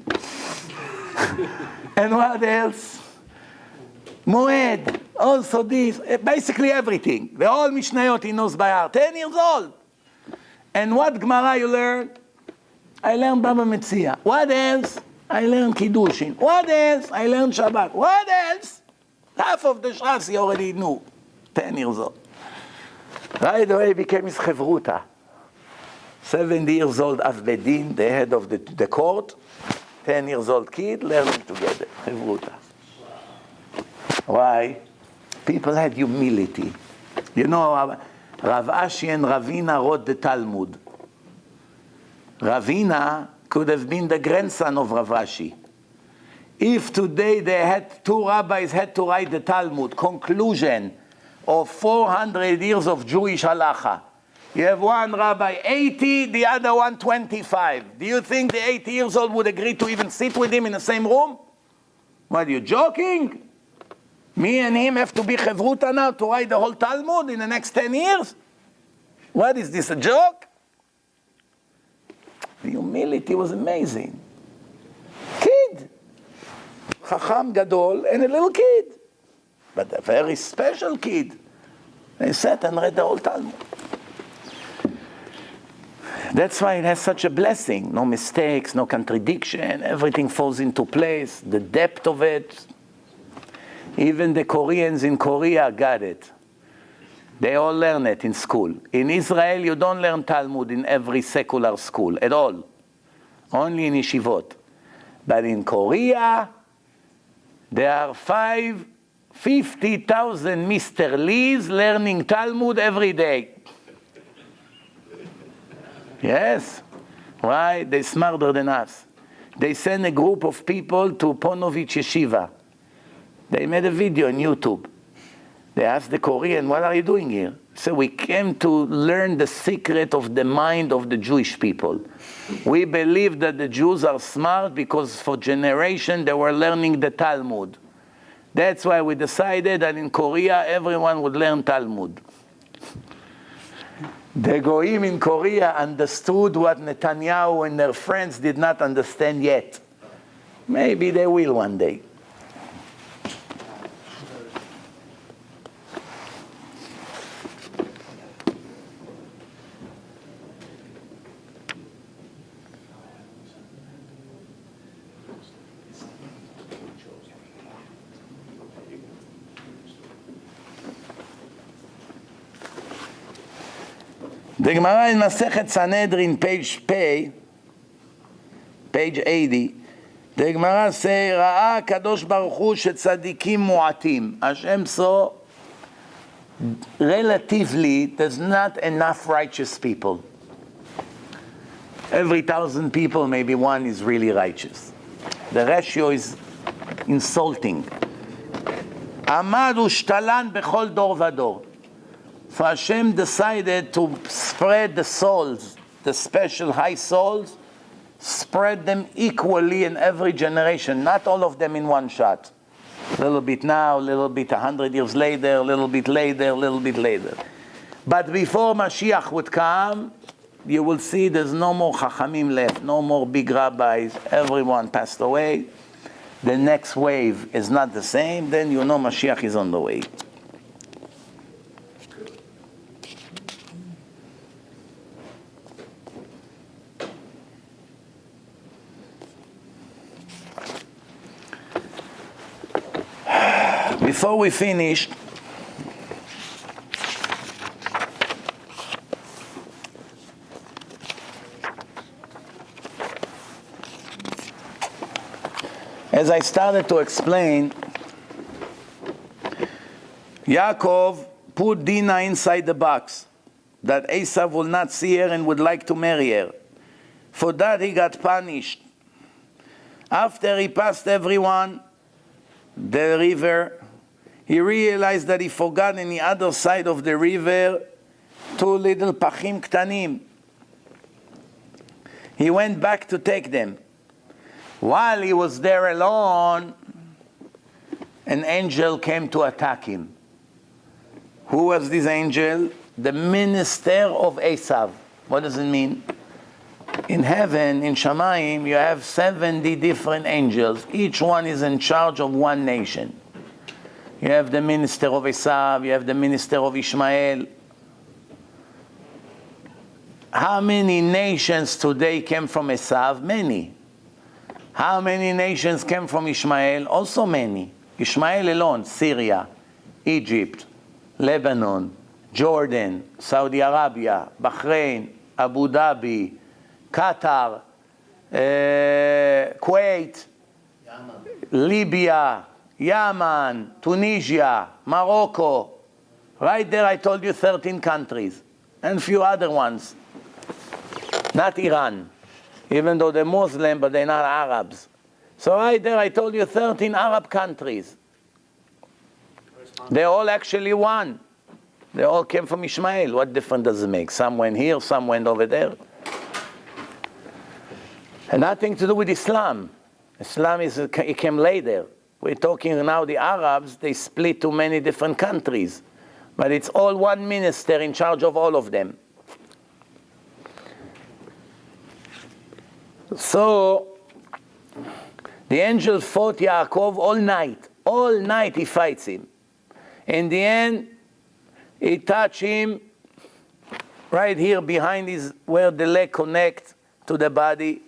And what else? Moed. Also this, basically everything. The whole Mishnayot he knows by heart. 10 years old. And what Gemara you learn? I learned Baba Metzia. What else? I learned Kiddushin. What else? I learned Shabbat. What else? Half of the Shas he already knew. 10 years old. Right away he became his Chevruta. 70 years old Av Bet Din, the head of the court. 10 years old kid learning together. Chevruta. Why? People had humility. Rav Ashi and Ravina wrote the Talmud. Ravina could have been the grandson of Rav Ashi. If today two rabbis had to write the Talmud, conclusion of 400 years of Jewish halacha, you have one rabbi 80, the other one 25. Do you think the 80 years old would agree to even sit with him in the same room? What, are you joking? Me and him have to be chevruta now to write the whole Talmud in the next 10 years? What is this, a joke? The humility was amazing. Kid. Chacham Gadol and a little kid. But a very special kid. They sat and read the whole Talmud. That's why it has such a blessing. No mistakes, no contradiction. Everything falls into place. The depth of it. Even the Koreans in Korea got it. They all learn it in school. In Israel, you don't learn Talmud in every secular school at all. Only in yeshivot. But in Korea, there are 50,000 Mr. Lees learning Talmud every day. Yes. Why? They're smarter than us. They send a group of people to Ponovich Yeshiva. They made a video on YouTube. They asked the Korean, what are you doing here? So we came to learn the secret of the mind of the Jewish people. We believe that the Jews are smart because for generations they were learning the Talmud. That's why we decided that in Korea everyone would learn Talmud. The Goyim in Korea understood what Netanyahu and their friends did not understand yet. Maybe they will one day. The Gemara in Masechet Sanhedrin, page 80, the Gemara say, Ra'a Kadosh Baruch Hu shetzadikim mu'atim. Hashem saw, relatively, there's not enough righteous people. Every 1,000 people, maybe one is really righteous. The ratio is insulting. Amad u'shtalan bechol dor vador. So Hashem decided to spread the souls, the special high souls, spread them equally in every generation, not all of them in one shot. A little bit now, a little bit 100 years later, a little bit later, a little bit later. But before Mashiach would come, you will see there's no more Chachamim left, no more big rabbis, everyone passed away. The next wave is not the same, then you know Mashiach is on the way. Before we finish, as I started to explain, Yaakov put Dinah inside the box that Esav will not see her and would like to marry her. For that he got punished. After he passed everyone, the river, he realized that he forgot on the other side of the river 2 little pachim ktanim. He went back to take them. While he was there alone, an angel came to attack him. Who was this angel? The minister of Esav. What does it mean? In heaven, in Shamayim, you have 70 different angels. Each one is in charge of one nation. You have the minister of Esav, you have the minister of Ishmael. How many nations today came from Esav? Many. How many nations came from Ishmael? Also many. Ishmael alone, Syria, Egypt, Lebanon, Jordan, Saudi Arabia, Bahrain, Abu Dhabi, Qatar, Kuwait, Libya, Yemen, Tunisia, Morocco. Right there I told you 13 countries and a few other ones. Not Iran, even though they're Muslim, but they're not Arabs. So right there I told you 13 Arab countries. They all actually one. They all came from Ishmael. What difference does it make? Some went here, some went over there. And nothing to do with Islam. Islam it came later. We're talking now the Arabs, they split to many different countries. But it's all one minister in charge of all of them. So, the angel fought Yaakov all night. All night he fights him. In the end, he touched him right here behind where the leg connects to the body.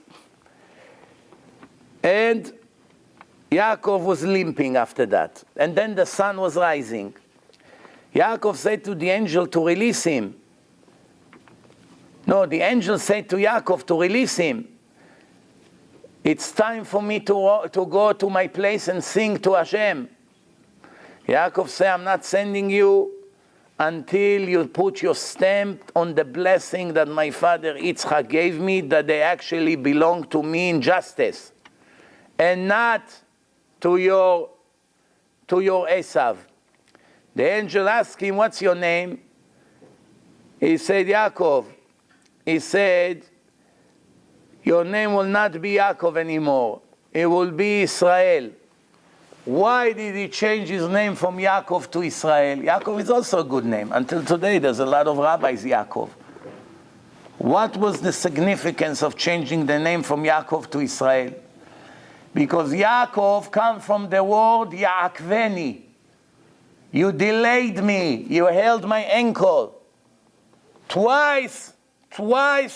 And Yaakov was limping after that. And then the sun was rising. Yaakov said to the angel to release him. No, the angel said to Yaakov to release him. It's time for me to go to my place and sing to Hashem. Yaakov said, I'm not sending you until you put your stamp on the blessing that my father Yitzchak gave me, that they actually belong to me in justice, and not to your Esav. The angel asked him, what's your name? He said, Yaakov. He said, your name will not be Yaakov anymore. It will be Israel. Why did he change his name from Yaakov to Israel? Yaakov is also a good name. Until today, there's a lot of rabbis Yaakov. What was the significance of changing the name from Yaakov to Israel? Because Yaakov comes from the word Yaakveni. You delayed me. You held my ankle. Twice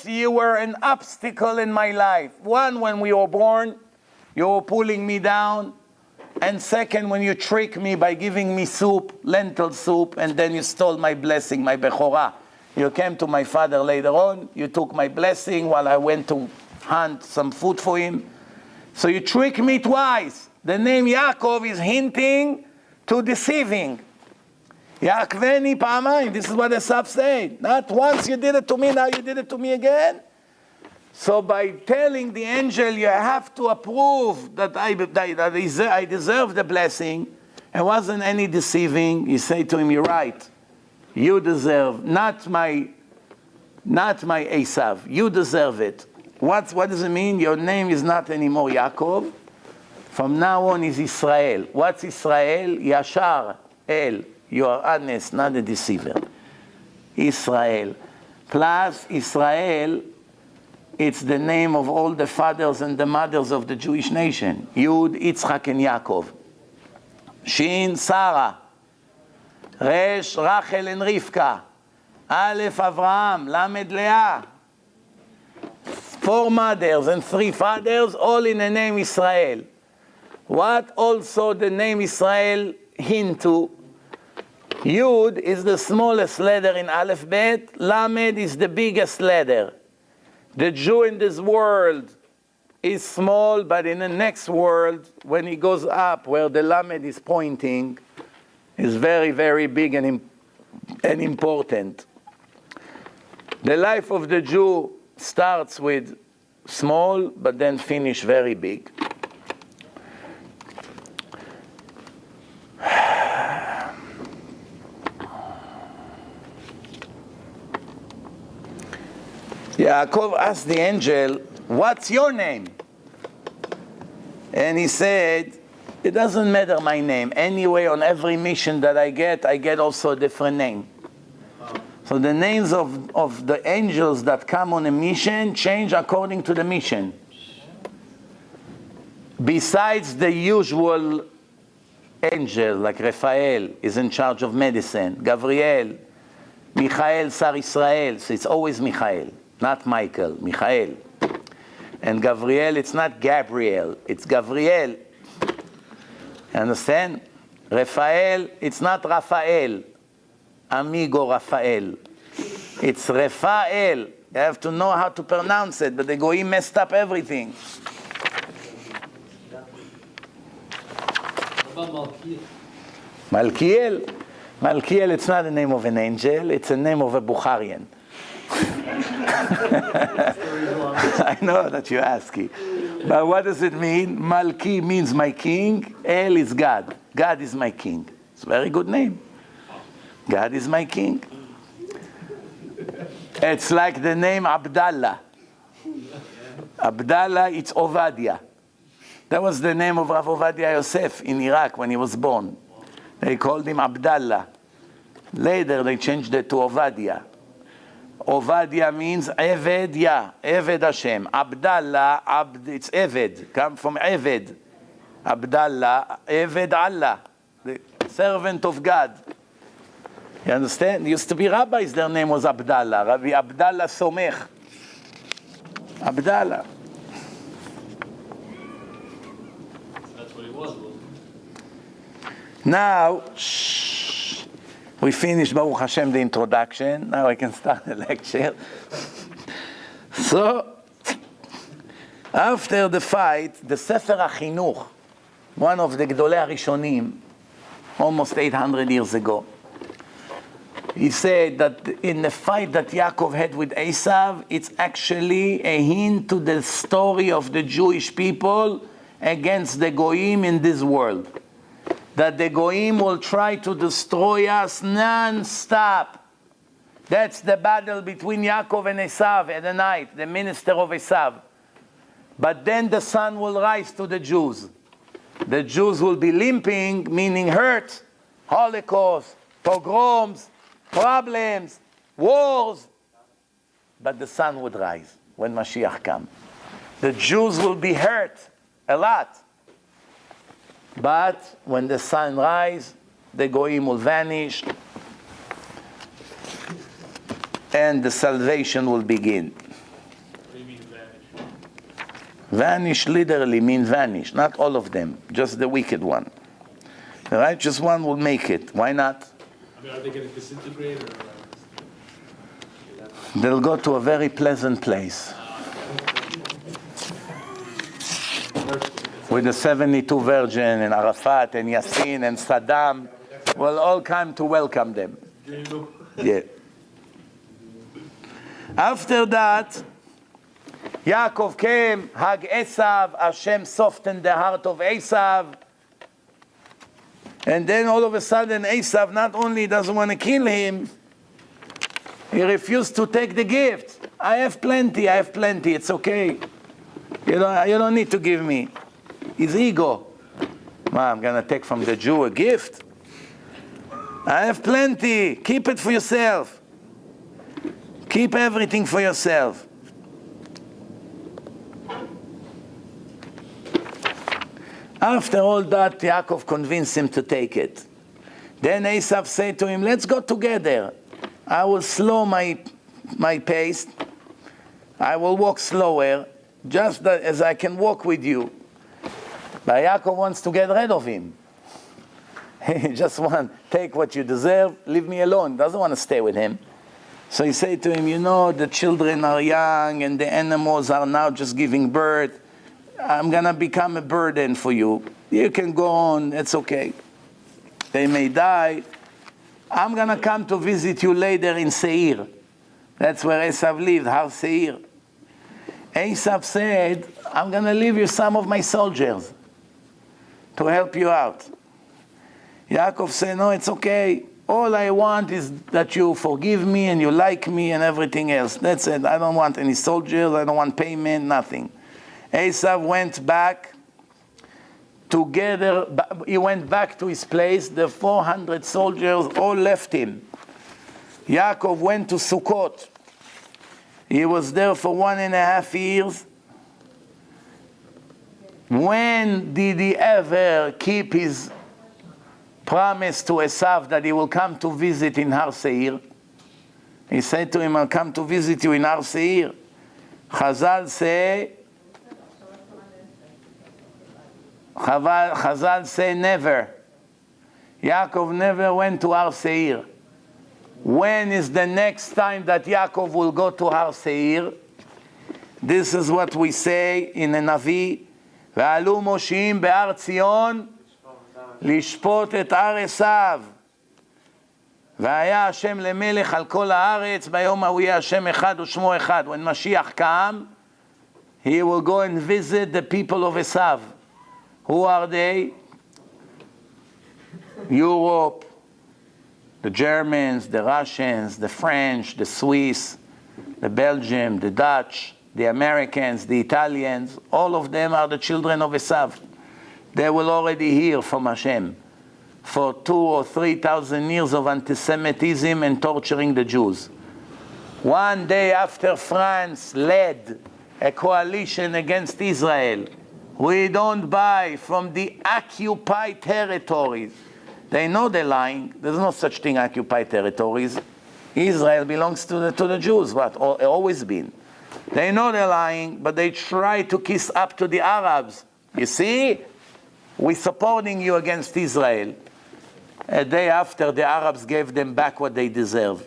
you were an obstacle in my life. One, when we were born, you were pulling me down. And second, when you tricked me by giving me soup, lentil soup, and then you stole my blessing, my bechorah. You came to my father later on, you took my blessing while I went to hunt some food for him. So you tricked me twice. The name Yaakov is hinting to deceiving. Yaakveni pa'amayim. This is what the Esav said. Not once you did it to me, now you did it to me again. So by telling the angel, you have to approve that I deserve the blessing, it wasn't any deceiving. You say to him, you're right. You deserve, not my Esav. You deserve it. What does it mean? Your name is not anymore Yaakov. From now on is Israel. What's Israel? Yashar, El. You are honest, not a deceiver. Israel. Plus, Israel, it's the name of all the fathers and the mothers of the Jewish nation. Yud, Yitzchak, and Yaakov. Shin, Sarah. Resh, Rachel, and Rivka. Aleph, Avraham. Lamed, Leah. 4 mothers and 3 fathers, all in the name Israel. What also the name Israel hint to? Yud is the smallest letter in Aleph Bet. Lamed is the biggest letter. The Jew in this world is small, but in the next world, when he goes up, where the Lamed is pointing, is very, very big and important. The life of the Jew starts with small, but then finish very big. Yaakov asked the angel, what's your name? And he said, it doesn't matter my name. Anyway, on every mission that I get also a different name. So the names of the angels that come on a mission change according to the mission. Besides the usual angel, like Raphael is in charge of medicine, Gabriel, Michael, Sar Israel, so it's always Michael. Not Michael, Michael. And Gabriel, it's not Gabriel, it's Gabriel. You understand? Raphael, it's not Raphael, amigo Raphael. It's Raphael. You have to know how to pronounce it, but the Goyim messed up everything. What about Malkiel? Malkiel, it's not the name of an angel, it's the name of a Bukharian. I know that you're asking. But what does it mean? Malki means my king. El is God. God is my king. It's a very good name. God is my king. It's like the name Abdallah. Abdallah, it's Ovadia. That was the name of Rav Ovadia Yosef in Iraq when he was born. They called him Abdallah. Later they changed it to Ovadia. Ovadia means Eved Yah, Eved Hashem. Abdallah, it's Eved, come from Eved. Abdallah, Eved Allah, the servant of God. You understand? Used to be rabbis, their name was Abdallah. Rabbi Abdallah Somech. Abdallah. That's what he was. Now, We finished, Baruch Hashem, the introduction. Now I can start the lecture. So, after the fight, the Sefer HaChinuch, one of the Gdolei HaRishonim, almost 800 years ago, he said that in the fight that Yaakov had with Esav, it's actually a hint to the story of the Jewish people against the Goyim in this world. That the Goyim will try to destroy us non-stop. That's the battle between Yaakov and Esav at the night, the minister of Esav. But then the sun will rise to the Jews. The Jews will be limping, meaning hurt, Holocaust, pogroms, problems, wars. But the sun would rise when Mashiach comes. The Jews will be hurt a lot. But when the sun rises, the Goyim will vanish and the salvation will begin. What do you mean vanish? Vanish literally means vanish. Not all of them, just the wicked one. The righteous one will make it. Why not? I mean, are they going to disintegrate or? They'll go to a very pleasant place. With the 72 virgin and Arafat and Yassin and Saddam will all come to welcome them. Yeah. After that, Yaakov came, hugged Esav, Hashem softened the heart of Esav. And then all of a sudden Esav not only doesn't want to kill him, he refused to take the gift. I have plenty, it's okay. You don't need to give me. His ego. I'm going to take from the Jew a gift? I have plenty. Keep it for yourself. Keep everything for yourself. After all that, Yaakov convinced him to take it. Then Esav said to him, let's go together. I will slow my pace. I will walk slower, just as I can walk with you. But Yaakov wants to get rid of him. He just wants, take what you deserve, leave me alone. Doesn't want to stay with him. So he said to him, the children are young and the animals are now just giving birth. I'm going to become a burden for you. You can go on, it's okay. They may die. I'm going to come to visit you later in Seir. That's where Esav lived, Har Seir. Esav said, I'm going to leave you some of my soldiers to help you out. Yaakov said, no, it's okay. All I want is that you forgive me and you like me and everything else. That's it. I don't want any soldiers. I don't want payment, nothing. Esav went back together. He went back to his place. The 400 soldiers all left him. Yaakov went to Sukkot. He was there for 1.5 years. When did he ever keep his promise to Esav that he will come to visit in Har Seir? He said to him, I'll come to visit you in Har Seir. Chazal say never. Yaakov never went to Har Seir. When is the next time that Yaakov will go to Har Seir? This is what we say in the Navi. ועלו מושיעים בהר ציון לשפוט את הר עשיו. והיה השם למלך על כל הארץ, ביום ההוא יהיה השם אחד ושמו אחד. When Mashiach come, he will go and visit the people of Esav. Who are they? Europe, the Germans, the Russians, the French, the Swiss, the Belgium, the Dutch, the Americans, the Italians, all of them are the children of Esav. They will already hear from Hashem for 2,000 or 3,000 years of anti-Semitism and torturing the Jews. One day after France led a coalition against Israel, we don't buy from the occupied territories. They know they're lying. There's no such thing, occupied territories. Israel belongs to the Jews, but always been. They know they're lying, but they try to kiss up to the Arabs. You see, we're supporting you against Israel. A day after, the Arabs gave them back what they deserve.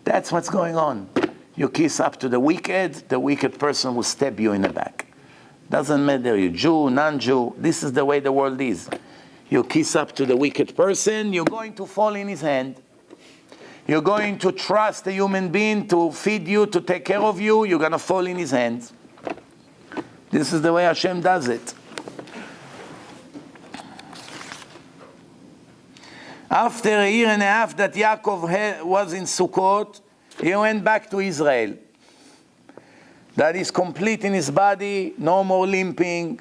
That's what's going on. You kiss up to the wicked person will stab you in the back. Doesn't matter you Jew, non-Jew, this is the way the world is. You kiss up to the wicked person, you're going to fall in his hand. You're going to trust a human being to feed you, to take care of you, you're going to fall in his hands. This is the way Hashem does it. After a year and a half that Yaakov was in Sukkot, he went back to Israel. That is complete in his body, no more limping.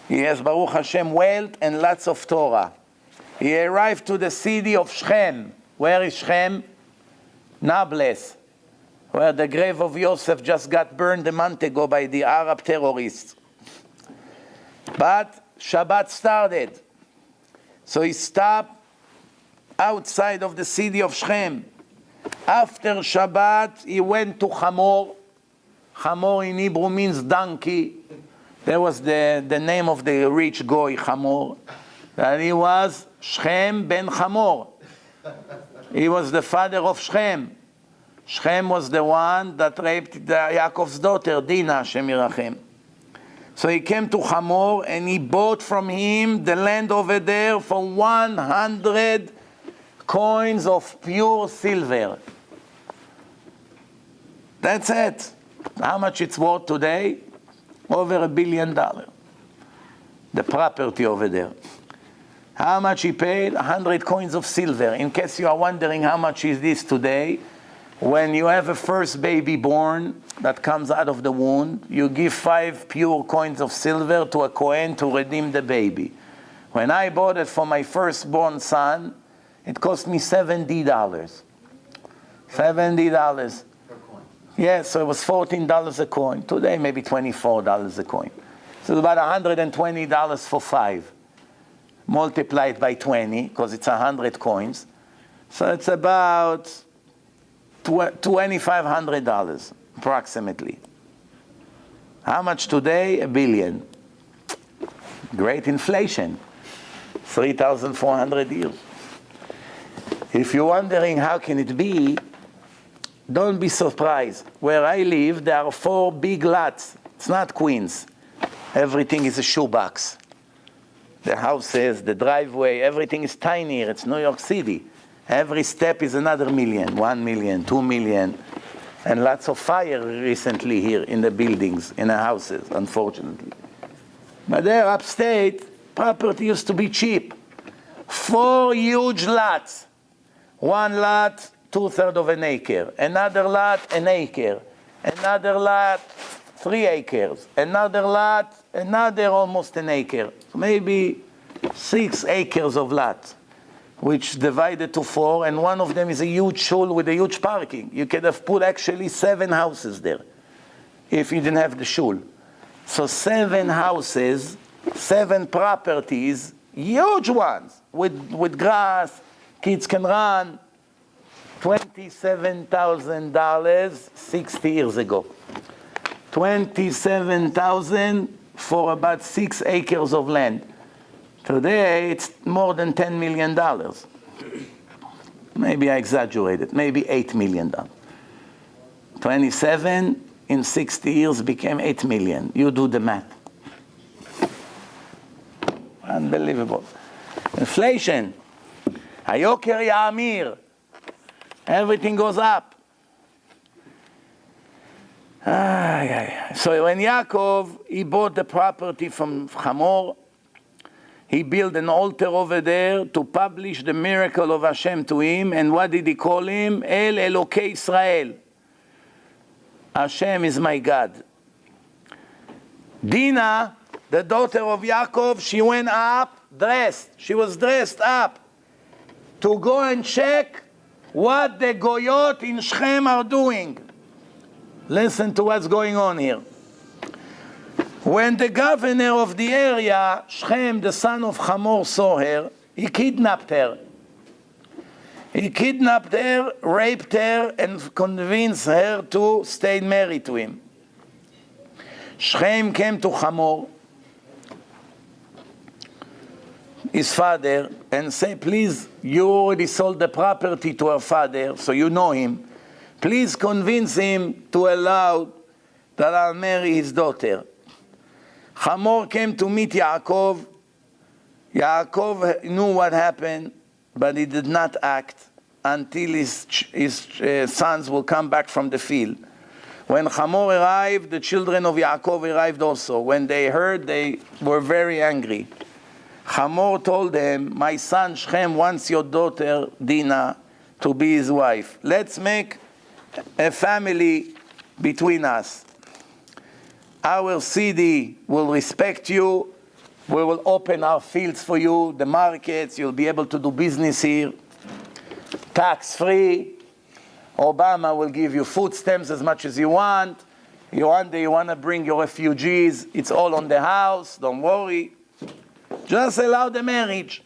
He has, Baruch Hashem, wealth and lots of Torah. He arrived to the city of Shechem. Where is Shechem? Nablus, where the grave of Yosef just got burned a month ago by the Arab terrorists. But Shabbat started. So he stopped outside of the city of Shechem. After Shabbat, he went to Hamor. Hamor in Hebrew means donkey. That was the name of the rich goy, Hamor. And he was Shechem ben Hamor. He was the father of Shechem. Shechem was the one that raped Yaakov's daughter, Dinah, Hashem Yirachem. So he came to Hamor and he bought from him the land over there for 100 coins of pure silver. That's it. How much it's worth today? Over $1 billion. The property over there. How much he paid? 100 coins of silver. In case you are wondering how much is this today, when you have a first baby born that comes out of the womb, you give 5 pure coins of silver to a Kohen to redeem the baby. When I bought it for my firstborn son, it cost me $70. $70. Yes, so it was $14 a coin. Today, maybe $24 a coin. So it's about $120 for 5. Multiply it by 20, because it's 100 coins. So it's about $2,500, approximately. How much today? $1 billion. Great inflation. 3,400 years. If you're wondering how can it be, don't be surprised. Where I live, there are 4 big lots. It's not Queens. Everything is a shoebox. The houses, the driveway, everything is tiny here. It's New York City. Every step is another million, 1 million, 2 million. And lots of fire recently here in the buildings, in the houses, unfortunately. But there, upstate, property used to be cheap. 4 huge lots. 1 lot, 2/3 of an acre. Another lot, an acre. Another lot, 3 acres. Another lot, another almost an acre. Maybe 6 acres of lot, which divided to 4, and one of them is a huge shul with a huge parking. You could have put actually 7 houses there if you didn't have the shul. So 7 houses, 7 properties, huge ones, with grass, kids can run. $27,000 60 years ago. $27,000 for about 6 acres of land. Today, it's more than $10 million. Maybe I exaggerated, maybe $8 million. 27 in 60 years became 8 million. You do the math. Unbelievable. Inflation. Hayoker ya'amir. Everything goes up. So when Yaakov, he bought the property from Hamor, he built an altar over there to publish the miracle of Hashem to him. And what did he call him? El Elokei Israel. Hashem is my God. Dinah, the daughter of Yaakov, she went up dressed. She was dressed up to go and check what the Goyot in Shechem are doing. Listen to what's going on here. When the governor of the area, Shechem, the son of Hamor, saw her, he kidnapped her. He kidnapped her, raped her, and convinced her to stay married to him. Shechem came to Hamor. his father and say, please, you already sold the property to her father, so you know him. Please convince him to allow that I'll marry his daughter. Hamor came to meet Yaakov. Yaakov knew what happened, but he did not act until his sons will come back from the field. When Hamor arrived, the children of Yaakov arrived also. When they heard, they were very angry. Hamor told them, my son Shechem wants your daughter Dinah to be his wife. Let's make a family between us. Our city will respect you. We will open our fields for you, the markets. You'll be able to do business here. Tax-free. Obama will give you food stamps as much as you want. You want to bring your refugees. It's all on the house. Don't worry. Just allow the marriage.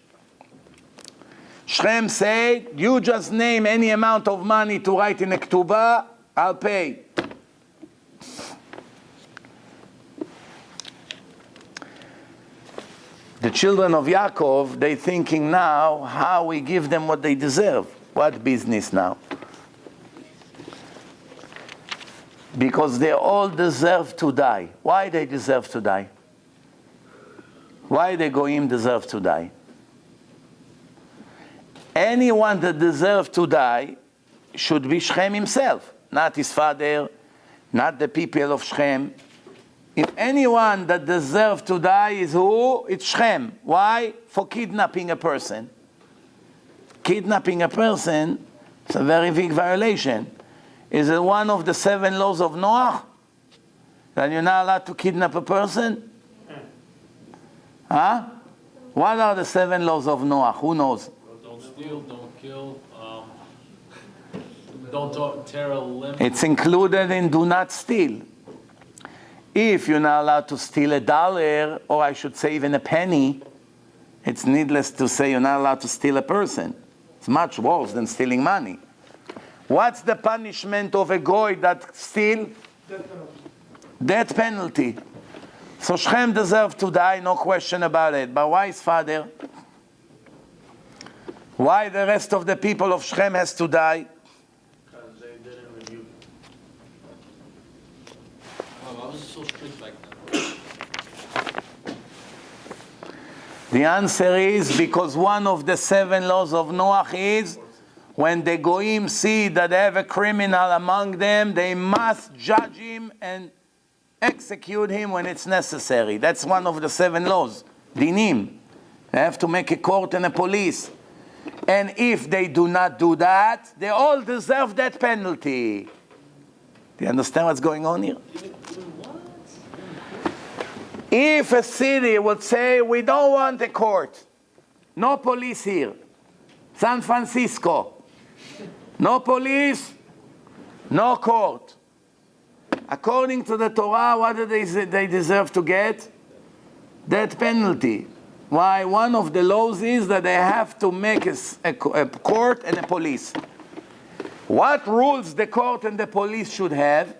Shechem said, you just name any amount of money to write in a ketubah, I'll pay. The children of Yaakov, they're thinking now how we give them what they deserve. What business now? Because they all deserve to die. Why they deserve to die? Why the Goyim deserve to die? Anyone that deserves to die should be Shechem himself, not his father, not the people of Shechem. If anyone that deserves to die is who? It's Shechem. Why? For kidnapping a person. Kidnapping a person is a very big violation. Is it one of the 7 laws of Noah? That you're not allowed to kidnap a person? Huh? What are the 7 laws of Noah? Who knows? Don't steal, don't kill, don't tear a limb. It's included in do not steal. If you're not allowed to steal $1, or I should say even a penny, it's needless to say you're not allowed to steal a person. It's much worse than stealing money. What's the punishment of a goy that steals? Death penalty. So Shechem deserved to die, no question about it. But why his father? Why the rest of the people of Shechem has to die? Because they didn't review. Why was it so strict back then? The answer is because one of the 7 laws of Noah is when the Goyim see that they have a criminal among them, they must judge him and execute him when it's necessary. That's one of the 7 laws. Dinim. They have to make a court and a police. And if they do not do that, they all deserve that penalty. Do you understand what's going on here? If a city would say, we don't want a court, no police here, San Francisco, no police, no court. According to the Torah, what do they deserve to get? Death penalty. Why? One of the laws is that they have to make a court and a police. What rules the court and the police should have?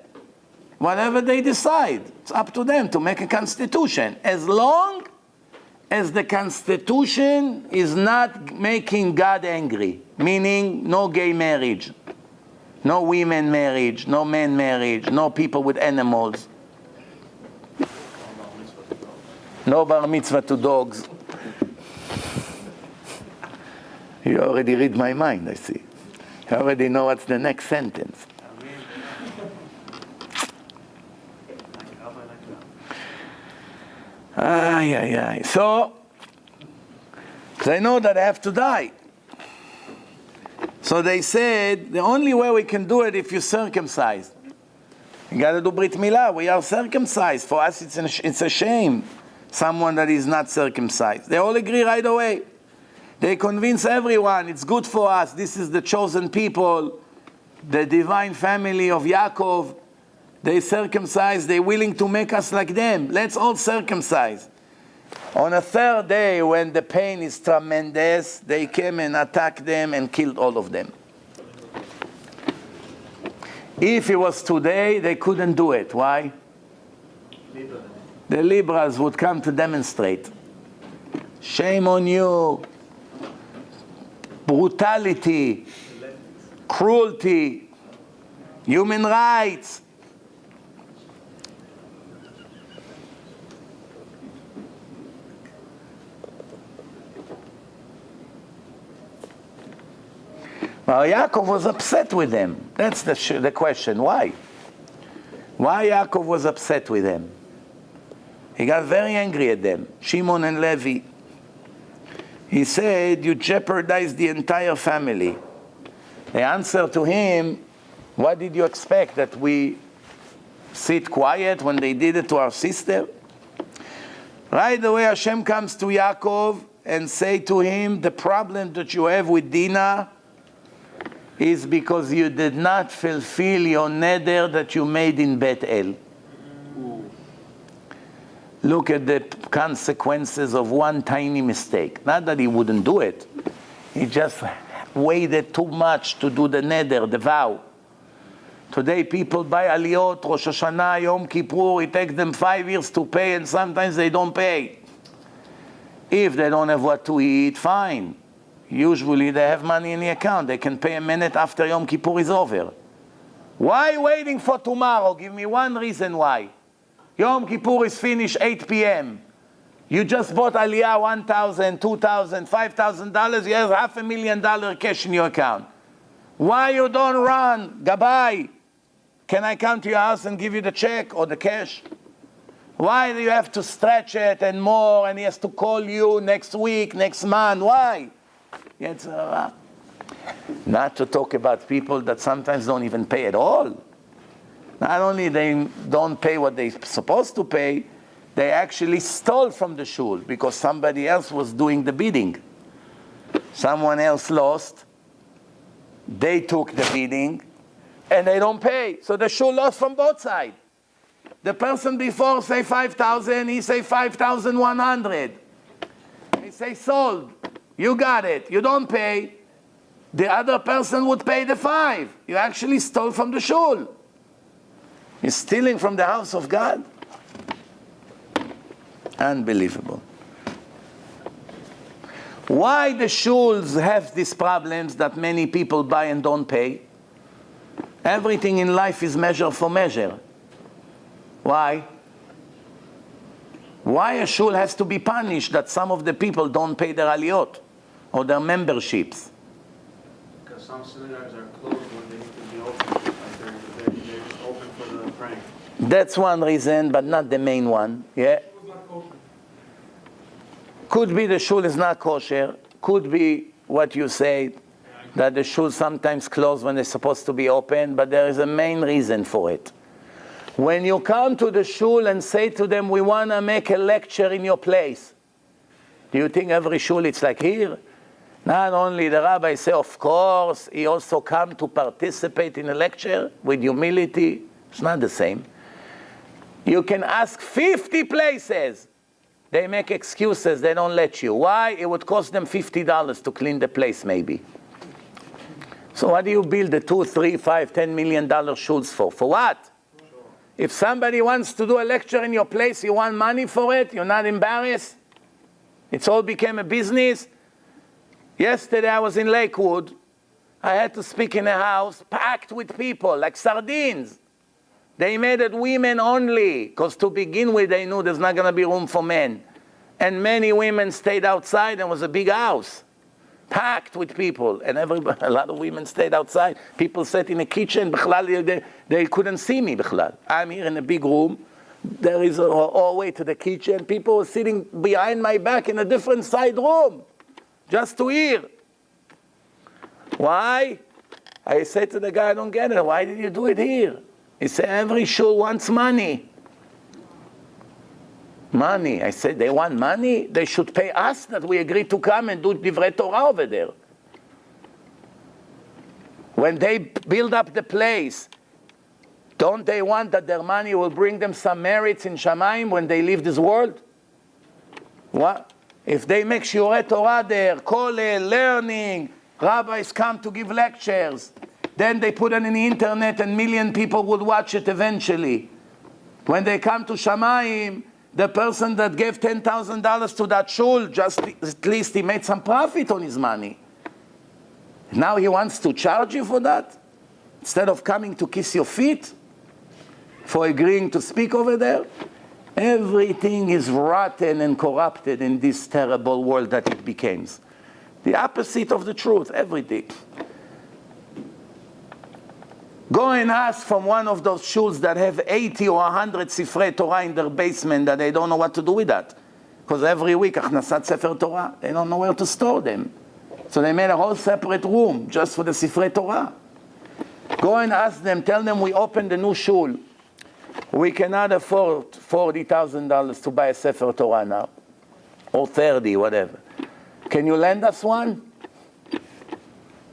Whatever they decide. It's up to them to make a constitution. As long as the constitution is not making God angry, meaning no gay marriage, no women marriage, no men marriage, no people with animals, no bar mitzvah to dogs. You already read my mind, I see. You already know what's the next sentence. So they know that I have to die. So they said, the only way we can do it if you're circumcised. You got to do Brit Milah. We are circumcised. For us, it's a shame. Someone that is not circumcised. They all agree right away. They convince everyone, it's good for us. This is the chosen people, the divine family of Yaakov. They circumcise. They're willing to make us like them. Let's all circumcise. On a 3rd day, when the pain is tremendous, they came and attacked them and killed all of them. If it was today, they couldn't do it. Why? The liberals would come to demonstrate. Shame on you. Brutality, cruelty, human rights. Well, Yaakov was upset with them. That's the question. Why? Why Yaakov was upset with them? He got very angry at them. Shimon and Levi. He said, you jeopardized the entire family. The answer to him, what did you expect? That we sit quiet when they did it to our sister? Right away Hashem comes to Yaakov and say to him, the problem that you have with Dinah is because you did not fulfill your neder that you made in Bet El. Look at the consequences of one tiny mistake. Not that he wouldn't do it. He just waited too much to do the neder, the vow. Today people buy aliyot, Rosh Hashanah, Yom Kippur. It takes them 5 years to pay, and sometimes they don't pay. If they don't have what to eat, fine. Usually they have money in the account. They can pay a minute after Yom Kippur is over. Why waiting for tomorrow? Give me one reason why. Yom Kippur is finished 8 p.m. You just bought aliyah $1,000, $2,000, $5,000. You have $500,000 cash in your account. Why you don't run? Gabbai, can I come to your house and give you the check or the cash? Why do you have to stretch it and more, and he has to call you next week, next month? Why? Not to talk about people that sometimes don't even pay at all. Not only they don't pay what they're supposed to pay, they actually stole from the shul because somebody else was doing the bidding. Someone else lost, they took the bidding, and they don't pay. So the shul lost from both sides. The person before say 5,000, he say 5,100. He say sold. You got it. You don't pay. The other person would pay the 5. You actually stole from the shul. You're stealing from the house of God. Unbelievable. Why the shuls have these problems that many people buy and don't pay? Everything in life is measure for measure. Why? Why a shul has to be punished that some of the people don't pay their aliyot or their memberships? Because some synagogues are closed when they need to be open. Like they're just open for the praying. That's one reason, but not the main one. Yeah. Could be the shul is not kosher. Could be what you say, that the shul sometimes close when they're supposed to be open, but there is a main reason for it. When you come to the shul and say to them, we want to make a lecture in your place, do you think every shul it's like here? Not only the rabbi say, of course, he also come to participate in a lecture with humility. It's not the same. You can ask 50 places. They make excuses, they don't let you. Why? It would cost them $50 to clean the place maybe. So what do you build the $2, $3, $5, $10 million shuls for? For what? If somebody wants to do a lecture in your place, you want money for it, you're not embarrassed? It's all became a business. Yesterday I was in Lakewood. I had to speak in a house packed with people, like sardines. They made it women only, because to begin with they knew there's not going to be room for men. And many women stayed outside, and it was a big house, packed with people. And everybody, a lot of women stayed outside. People sat in the kitchen, they couldn't see me. I'm here in a big room. There is a hallway to the kitchen. People were sitting behind my back in a different side room, just to hear. Why? I said to the guy, I don't get it. Why did you do it here? He said, every shul wants money. Money. I said, they want money? They should pay us that we agree to come and do Divrei Torah over there. When they build up the place, don't they want that their money will bring them some merits in Shamayim when they leave this world? What? If they make Shiurei Torah there, Kollel, learning, rabbis come to give lectures, then they put it in the internet and million people would watch it eventually. When they come to Shamayim, The person that gave $10,000 to that shul, just at least he made some profit on his money. Now he wants to charge you for that? Instead of coming to kiss your feet for agreeing to speak over there? Everything is rotten and corrupted in this terrible world that it becomes. The opposite of the truth, everything. Go and ask from one of those shuls that have 80 or 100 Sifrei Torah in their basement that they don't know what to do with that. Because every week, Achnasat Sefer Torah, they don't know where to store them. So they made a whole separate room just for the Sifrei Torah. Go and ask them, tell them we opened a new shul. We cannot afford $40,000 to buy a Sefer Torah now. Or 30, whatever. Can you lend us one?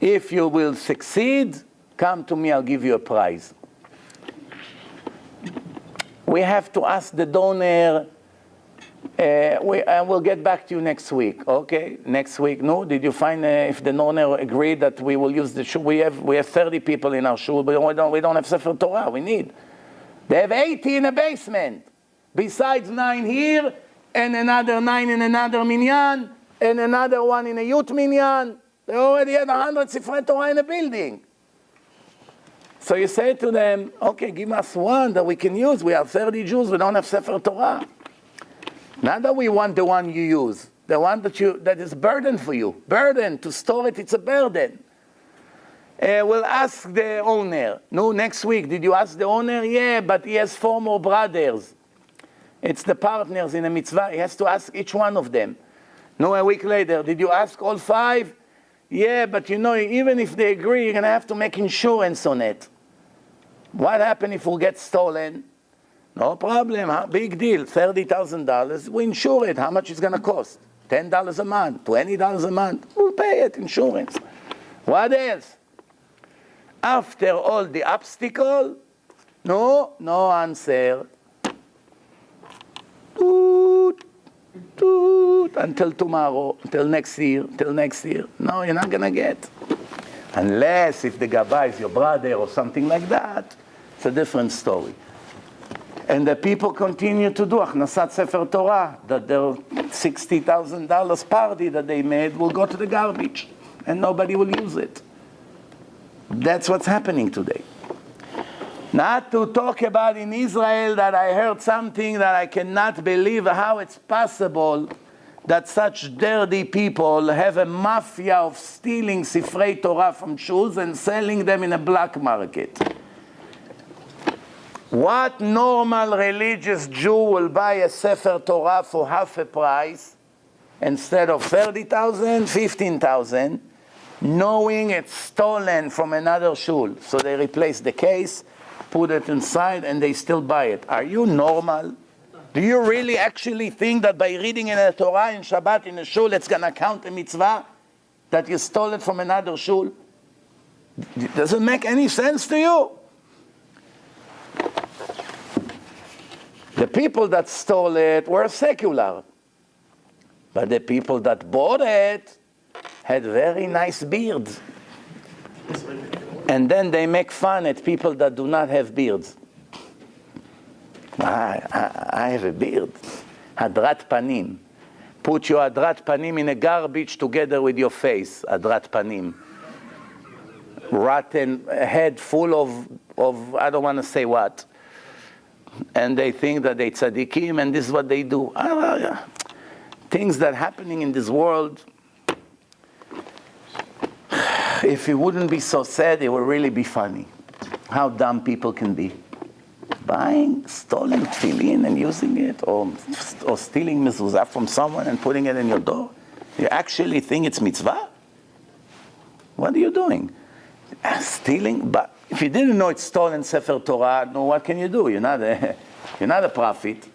If you will succeed, come to me, I'll give you a prize. We have to ask the donor. We'll get back to you next week. Okay, next week. No, did you find if the donor agreed that we will use the shul? We have 30 people in our shul, but we don't have Sefer Torah. We need. They have 80 in the basement, besides 9 here, and another 9 in another minyan, and another one in a youth minyan. They already had 100 Sifrei Torah in the building. So you say to them, okay, give us one that we can use. We have 30 Jews, we don't have Sefer Torah. Not that we want the one you use, the one that is burden for you. Burden, to store it, it's a burden. We'll ask the owner. No, next week, did you ask the owner? Yeah, but he has 4 more brothers. It's the partners in a mitzvah. He has to ask each one of them. No, a week later, did you ask all 5? Yeah, but even if they agree, you're going to have to make insurance on it. What happens if it gets stolen? No problem, big deal, $30,000. We insure it. How much is going to cost? $10 a month, $20 a month. We'll pay it, insurance. What else? After all the obstacle, no answer. Until tomorrow, until next year. No, you're not going to get. Unless if the Gabbai is your brother or something like that, it's a different story. And the people continue to do Achnasat Sefer Torah, that their $60,000 party that they made will go to the garbage, and nobody will use it. That's what's happening today. Not to talk about in Israel that I heard something that I cannot believe how it's possible that such dirty people have a mafia of stealing Sifrei Torah from Jews and selling them in a black market. What normal religious Jew will buy a Sefer Torah for half a price instead of 30,000, 15,000, knowing it's stolen from another shul? So they replace the case, put it inside, and they still buy it. Are you normal? Do you really actually think that by reading in the Torah in Shabbat in a shul, it's going to count a mitzvah that you stole it from another shul? Does it make any sense to you? The people that stole it were secular. But the people that bought it had very nice beards. And then they make fun at people that do not have beards. I have a beard. Hadrat panim. Put your hadrat panim in a garbage together with your face. Hadrat panim. Rotten head full of I don't want to say what. And they think that they tzaddikim, and this is what they do. Things that are happening in this world. If it wouldn't be so sad, it would really be funny. How dumb people can be. Buying stolen tefillin and using it, or stealing mezuzah from someone and putting it in your door. You actually think it's mitzvah? What are you doing? Stealing? But if you didn't know it's stolen Sefer Torah, no, what can you do? You're not a prophet.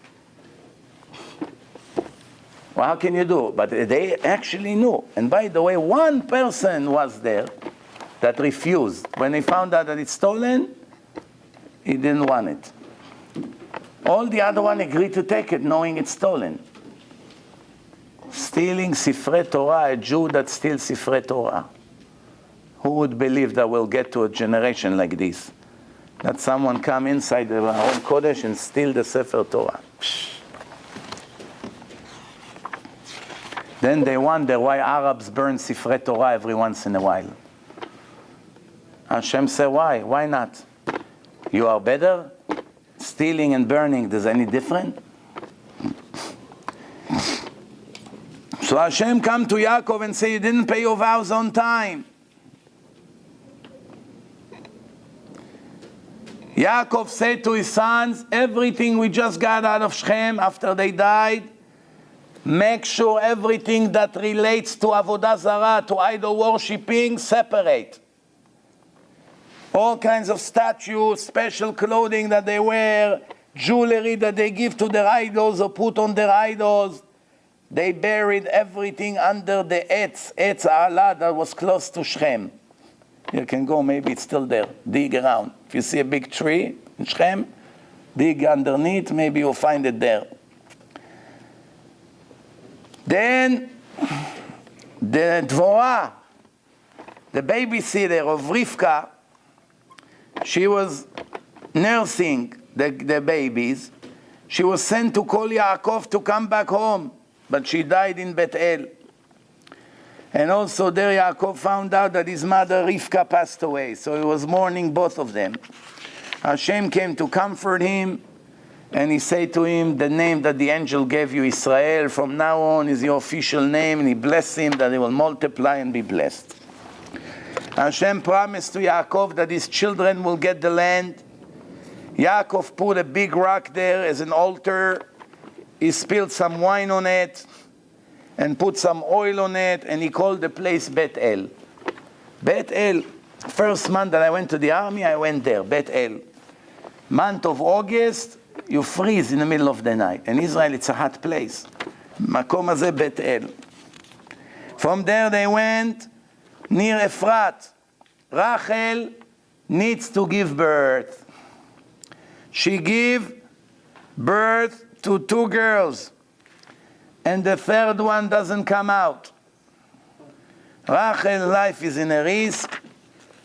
Well, how can you do? But they actually knew. And by the way, one person was there that refused. When they found out that it's stolen, he didn't want it. All the other one agreed to take it, knowing it's stolen. Stealing Sifrei Torah, a Jew that steals Sifrei Torah. Who would believe that we'll get to a generation like this? That someone come inside the Aron Kodesh and steal the Sefer Torah. Psh. Then they wonder why Arabs burn Sifrei Torah every once in a while. Hashem said, why? Why not? You are better? Stealing and burning, does any different? So Hashem come to Yaakov and say, you didn't pay your vows on time. Yaakov said to his sons, everything we just got out of Shechem after they died, make sure everything that relates to Avodah Zarah, to idol worshipping, separate. All kinds of statues, special clothing that they wear, jewelry that they give to their idols or put on their idols. They buried everything under the Etz Allah that was close to Shechem. You can go, maybe it's still there. Dig around. If you see a big tree in Shechem, dig underneath, maybe you'll find it there. Then, the Dvorah, the babysitter of Rivka, she was nursing the babies. She was sent to call Yaakov to come back home, but she died in Bethel. And also there Yaakov found out that his mother Rivka passed away, so he was mourning both of them. Hashem came to comfort him, and he said to him, the name that the angel gave you, Israel, from now on is your official name, and he blessed him that he will multiply and be blessed. Hashem promised to Yaakov that his children will get the land. Yaakov put a big rock there as an altar. He spilled some wine on it and put some oil on it, and he called the place Bethel. Bethel, first month that I went to the army, I went there, Bethel. Month of August, you freeze in the middle of the night. In Israel, it's a hot place. Makom hazeh Bethel. From there they went near Efrat. Rachel needs to give birth. She gave birth to 2 girls, and the third one doesn't come out. Rachel's life is in a risk.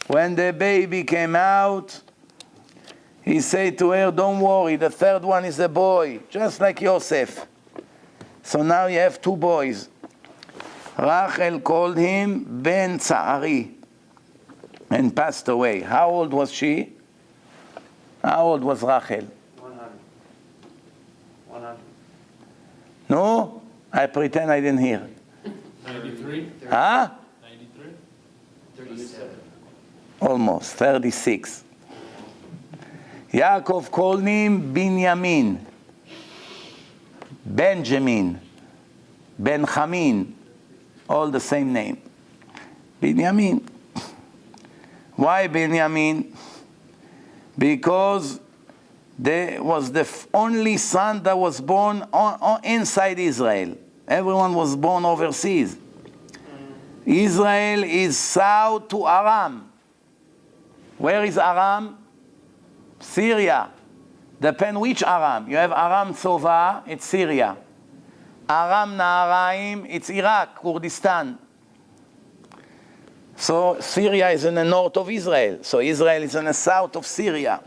When the baby came out, he said to her, don't worry, the third one is a boy, just like Yosef. So now you have 2 boys. Rachel called him Ben Tza'ari and passed away. How old was she? How old was Rachel? 100. No? I pretend I didn't hear. 93? Huh? 93? 37. Almost, 36. Yaakov called him Binyamin, Benjamin, Benjamin, all the same name. Binyamin. Why Benjamin? Because there was the only son that was born inside Israel. Everyone was born overseas. Israel is south to Aram. Where is Aram? Syria. Depend which Aram. You have Aram Sova, it's Syria. Aram Naharaim, it's Iraq, Kurdistan. So Syria is in the north of Israel. So Israel is in the south of Syria.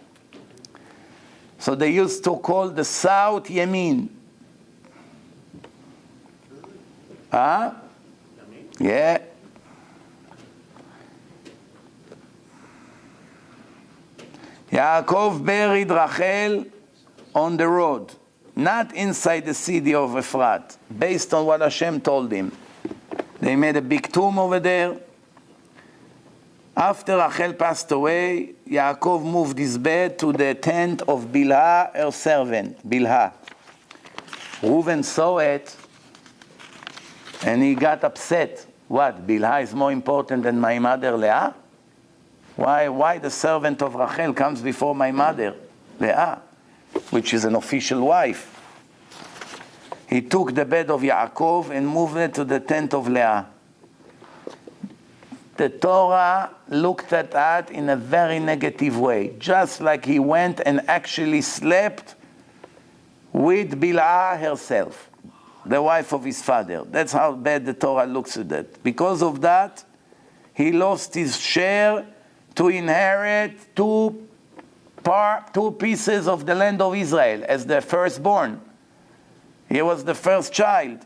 So they used to call the south Yemin. Huh? Yeah. Yaakov buried Rachel on the road, not inside the city of Efrat, based on what Hashem told him. They made a big tomb over there. After Rachel passed away, Yaakov moved his bed to the tent of Bilhah, her servant, Bilhah. Reuven saw it, and he got upset. What, Bilhah is more important than my mother Leah? Why the servant of Rachel comes before my mother, Leah, which is an official wife? He took the bed of Yaakov and moved it to the tent of Leah. The Torah looked at that in a very negative way, just like he went and actually slept with Bilhah herself, the wife of his father. That's how bad the Torah looks at it. Because of that, he lost his share to inherit two pieces of the land of Israel as the firstborn. He was the first child.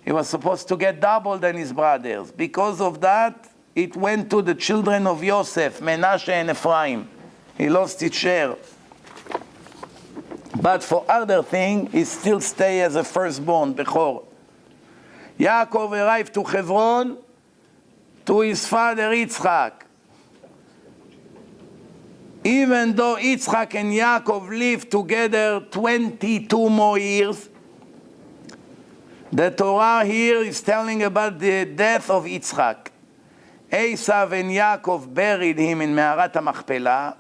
He was supposed to get double than his brothers. Because of that, it went to the children of Yosef, Menashe and Ephraim. He lost his share. But for other things, he still stay as a firstborn, Bechor. Yaakov arrived to Hebron, to his father Yitzchak. Even though Yitzchak and Yaakov lived together 22 more years, the Torah here is telling about the death of Yitzchak. Esav and Yaakov buried him in Me'arat HaMachpelah.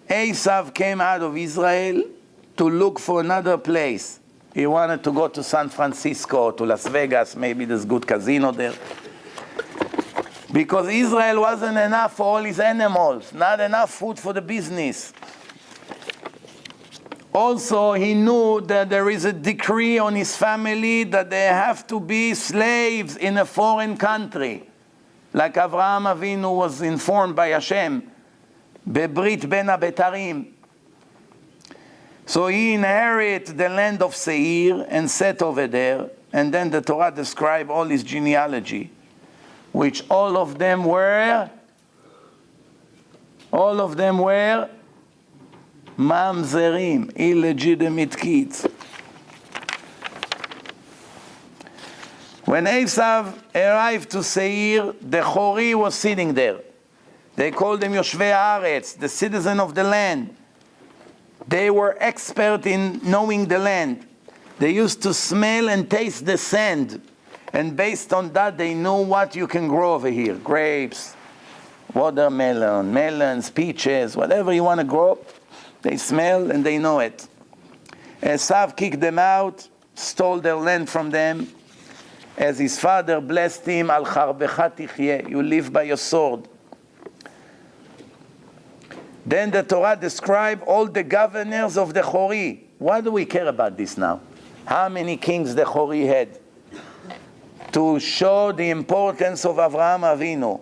Esav came out of Israel to look for another place. He wanted to go to San Francisco, to Las Vegas, maybe there's good casino there. Because Israel wasn't enough for all his animals, not enough food for the business. Also, he knew that there is a decree on his family that they have to be slaves in a foreign country. Like Avraham Avinu was informed by Hashem, Bebrit ben Abetarim. So he inherited the land of Seir and set over there, and then the Torah describes all his genealogy, which all of them were mamzerim, illegitimate kids. When Esav arrived to Seir, the Chori was sitting there. They called them Yoshvei Haaretz, the citizen of the land. They were expert in knowing the land. They used to smell and taste the sand. And based on that, they knew what you can grow over here. Grapes, watermelon, melons, peaches, whatever you want to grow, they smell and they know it. Esav kicked them out, stole their land from them. As his father blessed him, Al charbecha tichyeh, you live by your sword. Then the Torah describes all the governors of the Chori. Why do we care about this now? How many kings the Chori had? To show the importance of Avraham Avinu.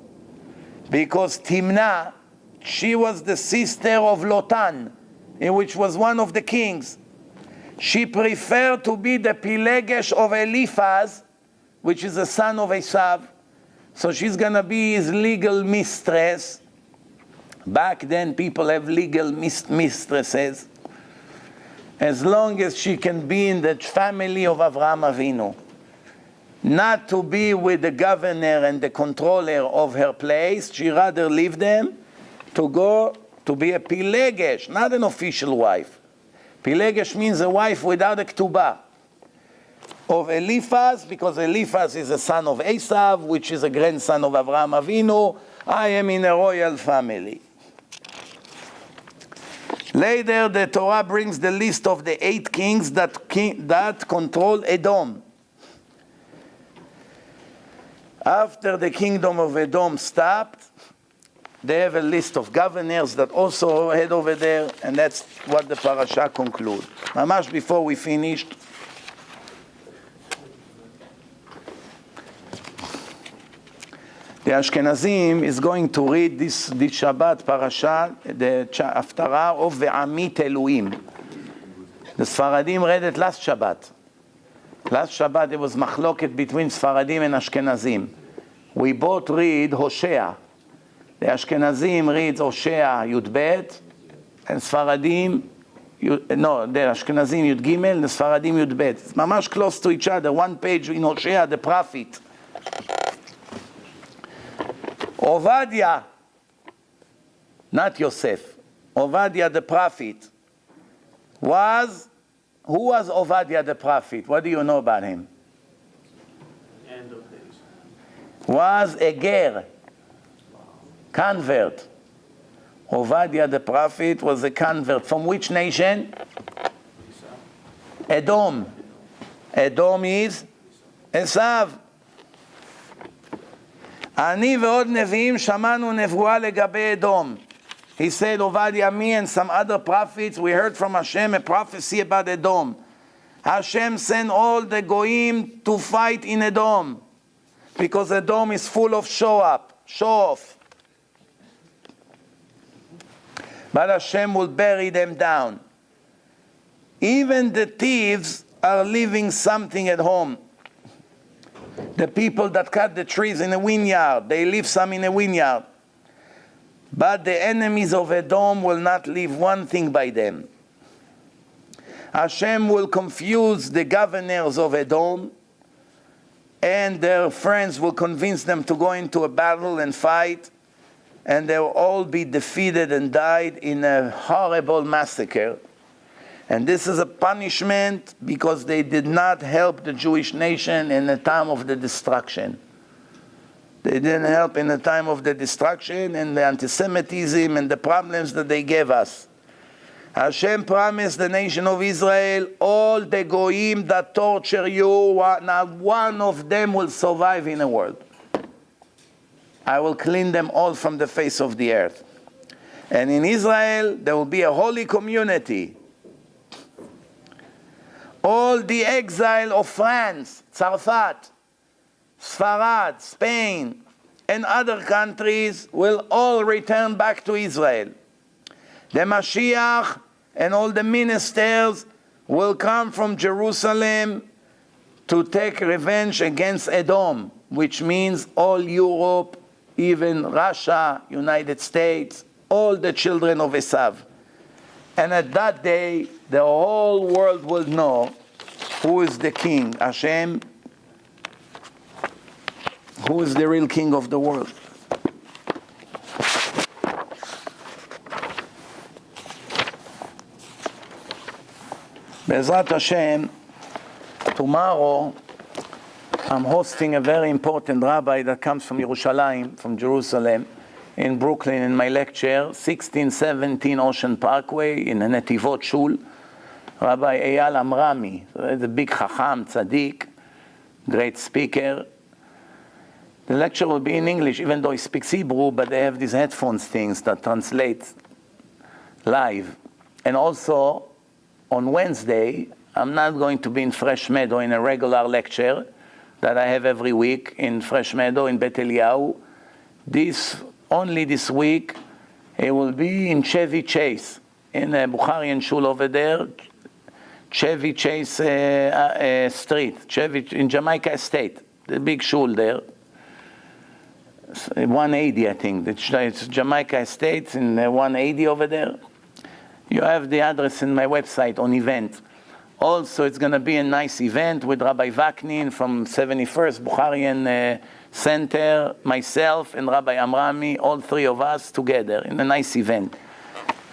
Because Timnah, she was the sister of Lotan, which was one of the kings. She preferred to be the Pilegesh of Eliphaz, which is the son of Esav. So she's going to be his legal mistress. Back then, people have legal mistresses. As long as she can be in the family of Avraham Avinu. Not to be with the governor and the controller of her place. She rather leave them to go to be a Pilegesh, not an official wife. Pilegesh means a wife without a ketubah. Of Eliphaz, because Eliphaz is a son of Esav, which is a grandson of Avraham Avinu. I am in a royal family. Later, the Torah brings the list of the 8 kings that control Edom. After the kingdom of Edom stopped, they have a list of governors that also head over there, and that's what the Parashat concludes. Mamash before we finished, the Ashkenazim is going to read this Shabbat Parashat, the Haftarah of Ve'amit Eluim. The Sfaradim read it last Shabbat. Last Shabbat there was machloket between Sfaradim and Ashkenazim. We both read Hosea. The Ashkenazim reads Hosea Yud Bet, and Sfaradim, the Ashkenazim Yud Gimel, the Sfaradim Yud Bet. It's mamash close to each other, one page in Hosea, the prophet. Ovadia, not Yosef, Ovadia the prophet, who was Ovadia the prophet? What do you know about him? End of days. Was a ger, convert. Ovadia the prophet was a convert. From which nation? Edom. Edom is Esav. אני ועוד נביאים שמענו נבואה לגבי אדום. He said, Ovadia, me and some other prophets, we heard from Hashem a prophecy about Edom. Hashem sent all the goyim to fight in Edom, because Edom is full of show off. But Hashem will bury them down. Even the thieves are leaving something at home. The people that cut the trees in a vineyard, they leave some in a vineyard. But the enemies of Edom will not leave one thing by them. Hashem will confuse the governors of Edom, and their friends will convince them to go into a battle and fight, and they will all be defeated and died in a horrible massacre. And this is a punishment because they did not help the Jewish nation in the time of the destruction. They didn't help in the time of the destruction and the anti-Semitism and the problems that they gave us. Hashem promised the nation of Israel, all the goyim that torture you, not one of them will survive in the world. I will clean them all from the face of the earth. And in Israel, there will be a holy community. All the exile of France, Tzarfat, Sfarad, Spain, and other countries will all return back to Israel. The Mashiach and all the ministers will come from Jerusalem to take revenge against Edom, which means all Europe, even Russia, United States, all the children of Esav. And at that day, the whole world will know who is the king, Hashem, who is the real king of the world. Be'ezrat Hashem, tomorrow I'm hosting a very important rabbi that comes from Yerushalayim, from Jerusalem, in Brooklyn, in my lecture, 1617 Ocean Parkway, in a Netivot Shul. Rabbi Eyal Amrami, the big Chacham, Tzaddik, great speaker. The lecture will be in English, even though he speaks Hebrew, but they have these headphones things that translate live. And also, on Wednesday, I'm not going to be in Fresh Meadow in a regular lecture that I have every week in Fresh Meadow in Bet Eliyahu. Only this week, it will be in Chevy Chase, in a Bukharian shul over there, Chevy Chase Street, in Jamaica Estate, the big shul there. 180, I think. It's Jamaica Estates in 180 over there. You have the address in my website on event. Also, it's going to be a nice event with Rabbi Vaknin from 71st Bukharian Center, myself and Rabbi Amrami, all three of us together in a nice event.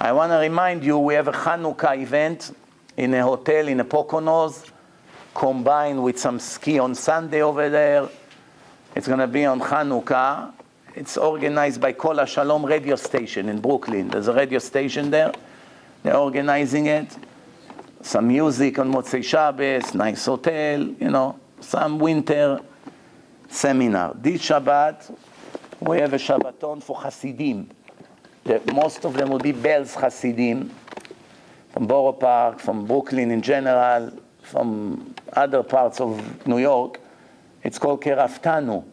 I want to remind you, we have a Hanukkah event in a hotel in a Poconos, combined with some ski on Sunday over there. It's going to be on Hanukkah. It's organized by Kol HaShalom radio station in Brooklyn. There's a radio station there. They're organizing it. Some music on Motzei Shabbos, nice hotel, some winter seminar. This Shabbat, we have a Shabbaton for Hasidim. Most of them will be Belz Hasidim, from Borough Park, from Brooklyn in general, from other parts of New York. It's called Keraftanu.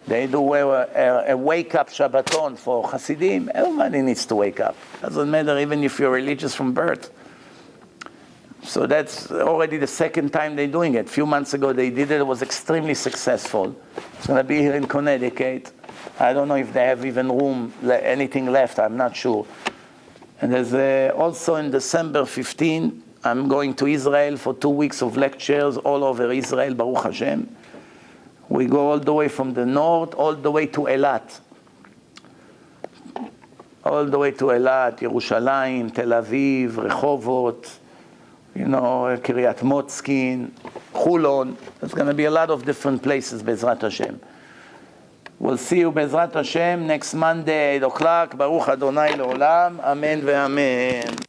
They do a wake-up Shabbaton for Hasidim. Everybody needs to wake up. Doesn't matter even if you're religious from birth. So that's already the second time they're doing it. A few months ago they did it. It was extremely successful. It's going to be here in Connecticut. I don't know if they have even anything left. I'm not sure. And there's also in December 15, I'm going to Israel for 2 weeks of lectures all over Israel, Baruch Hashem. We go all the way from the north, all the way to Eilat. All the way to Eilat, Yerushalayim, Tel Aviv, Rehovot, Kiryat Motzkin, Chulon. There's going to be a lot of different places, Bezrat Hashem. We'll see you, Bezrat Hashem, next Monday, 8 o'clock. Baruch Adonai Le'olam. Amen ve'amen.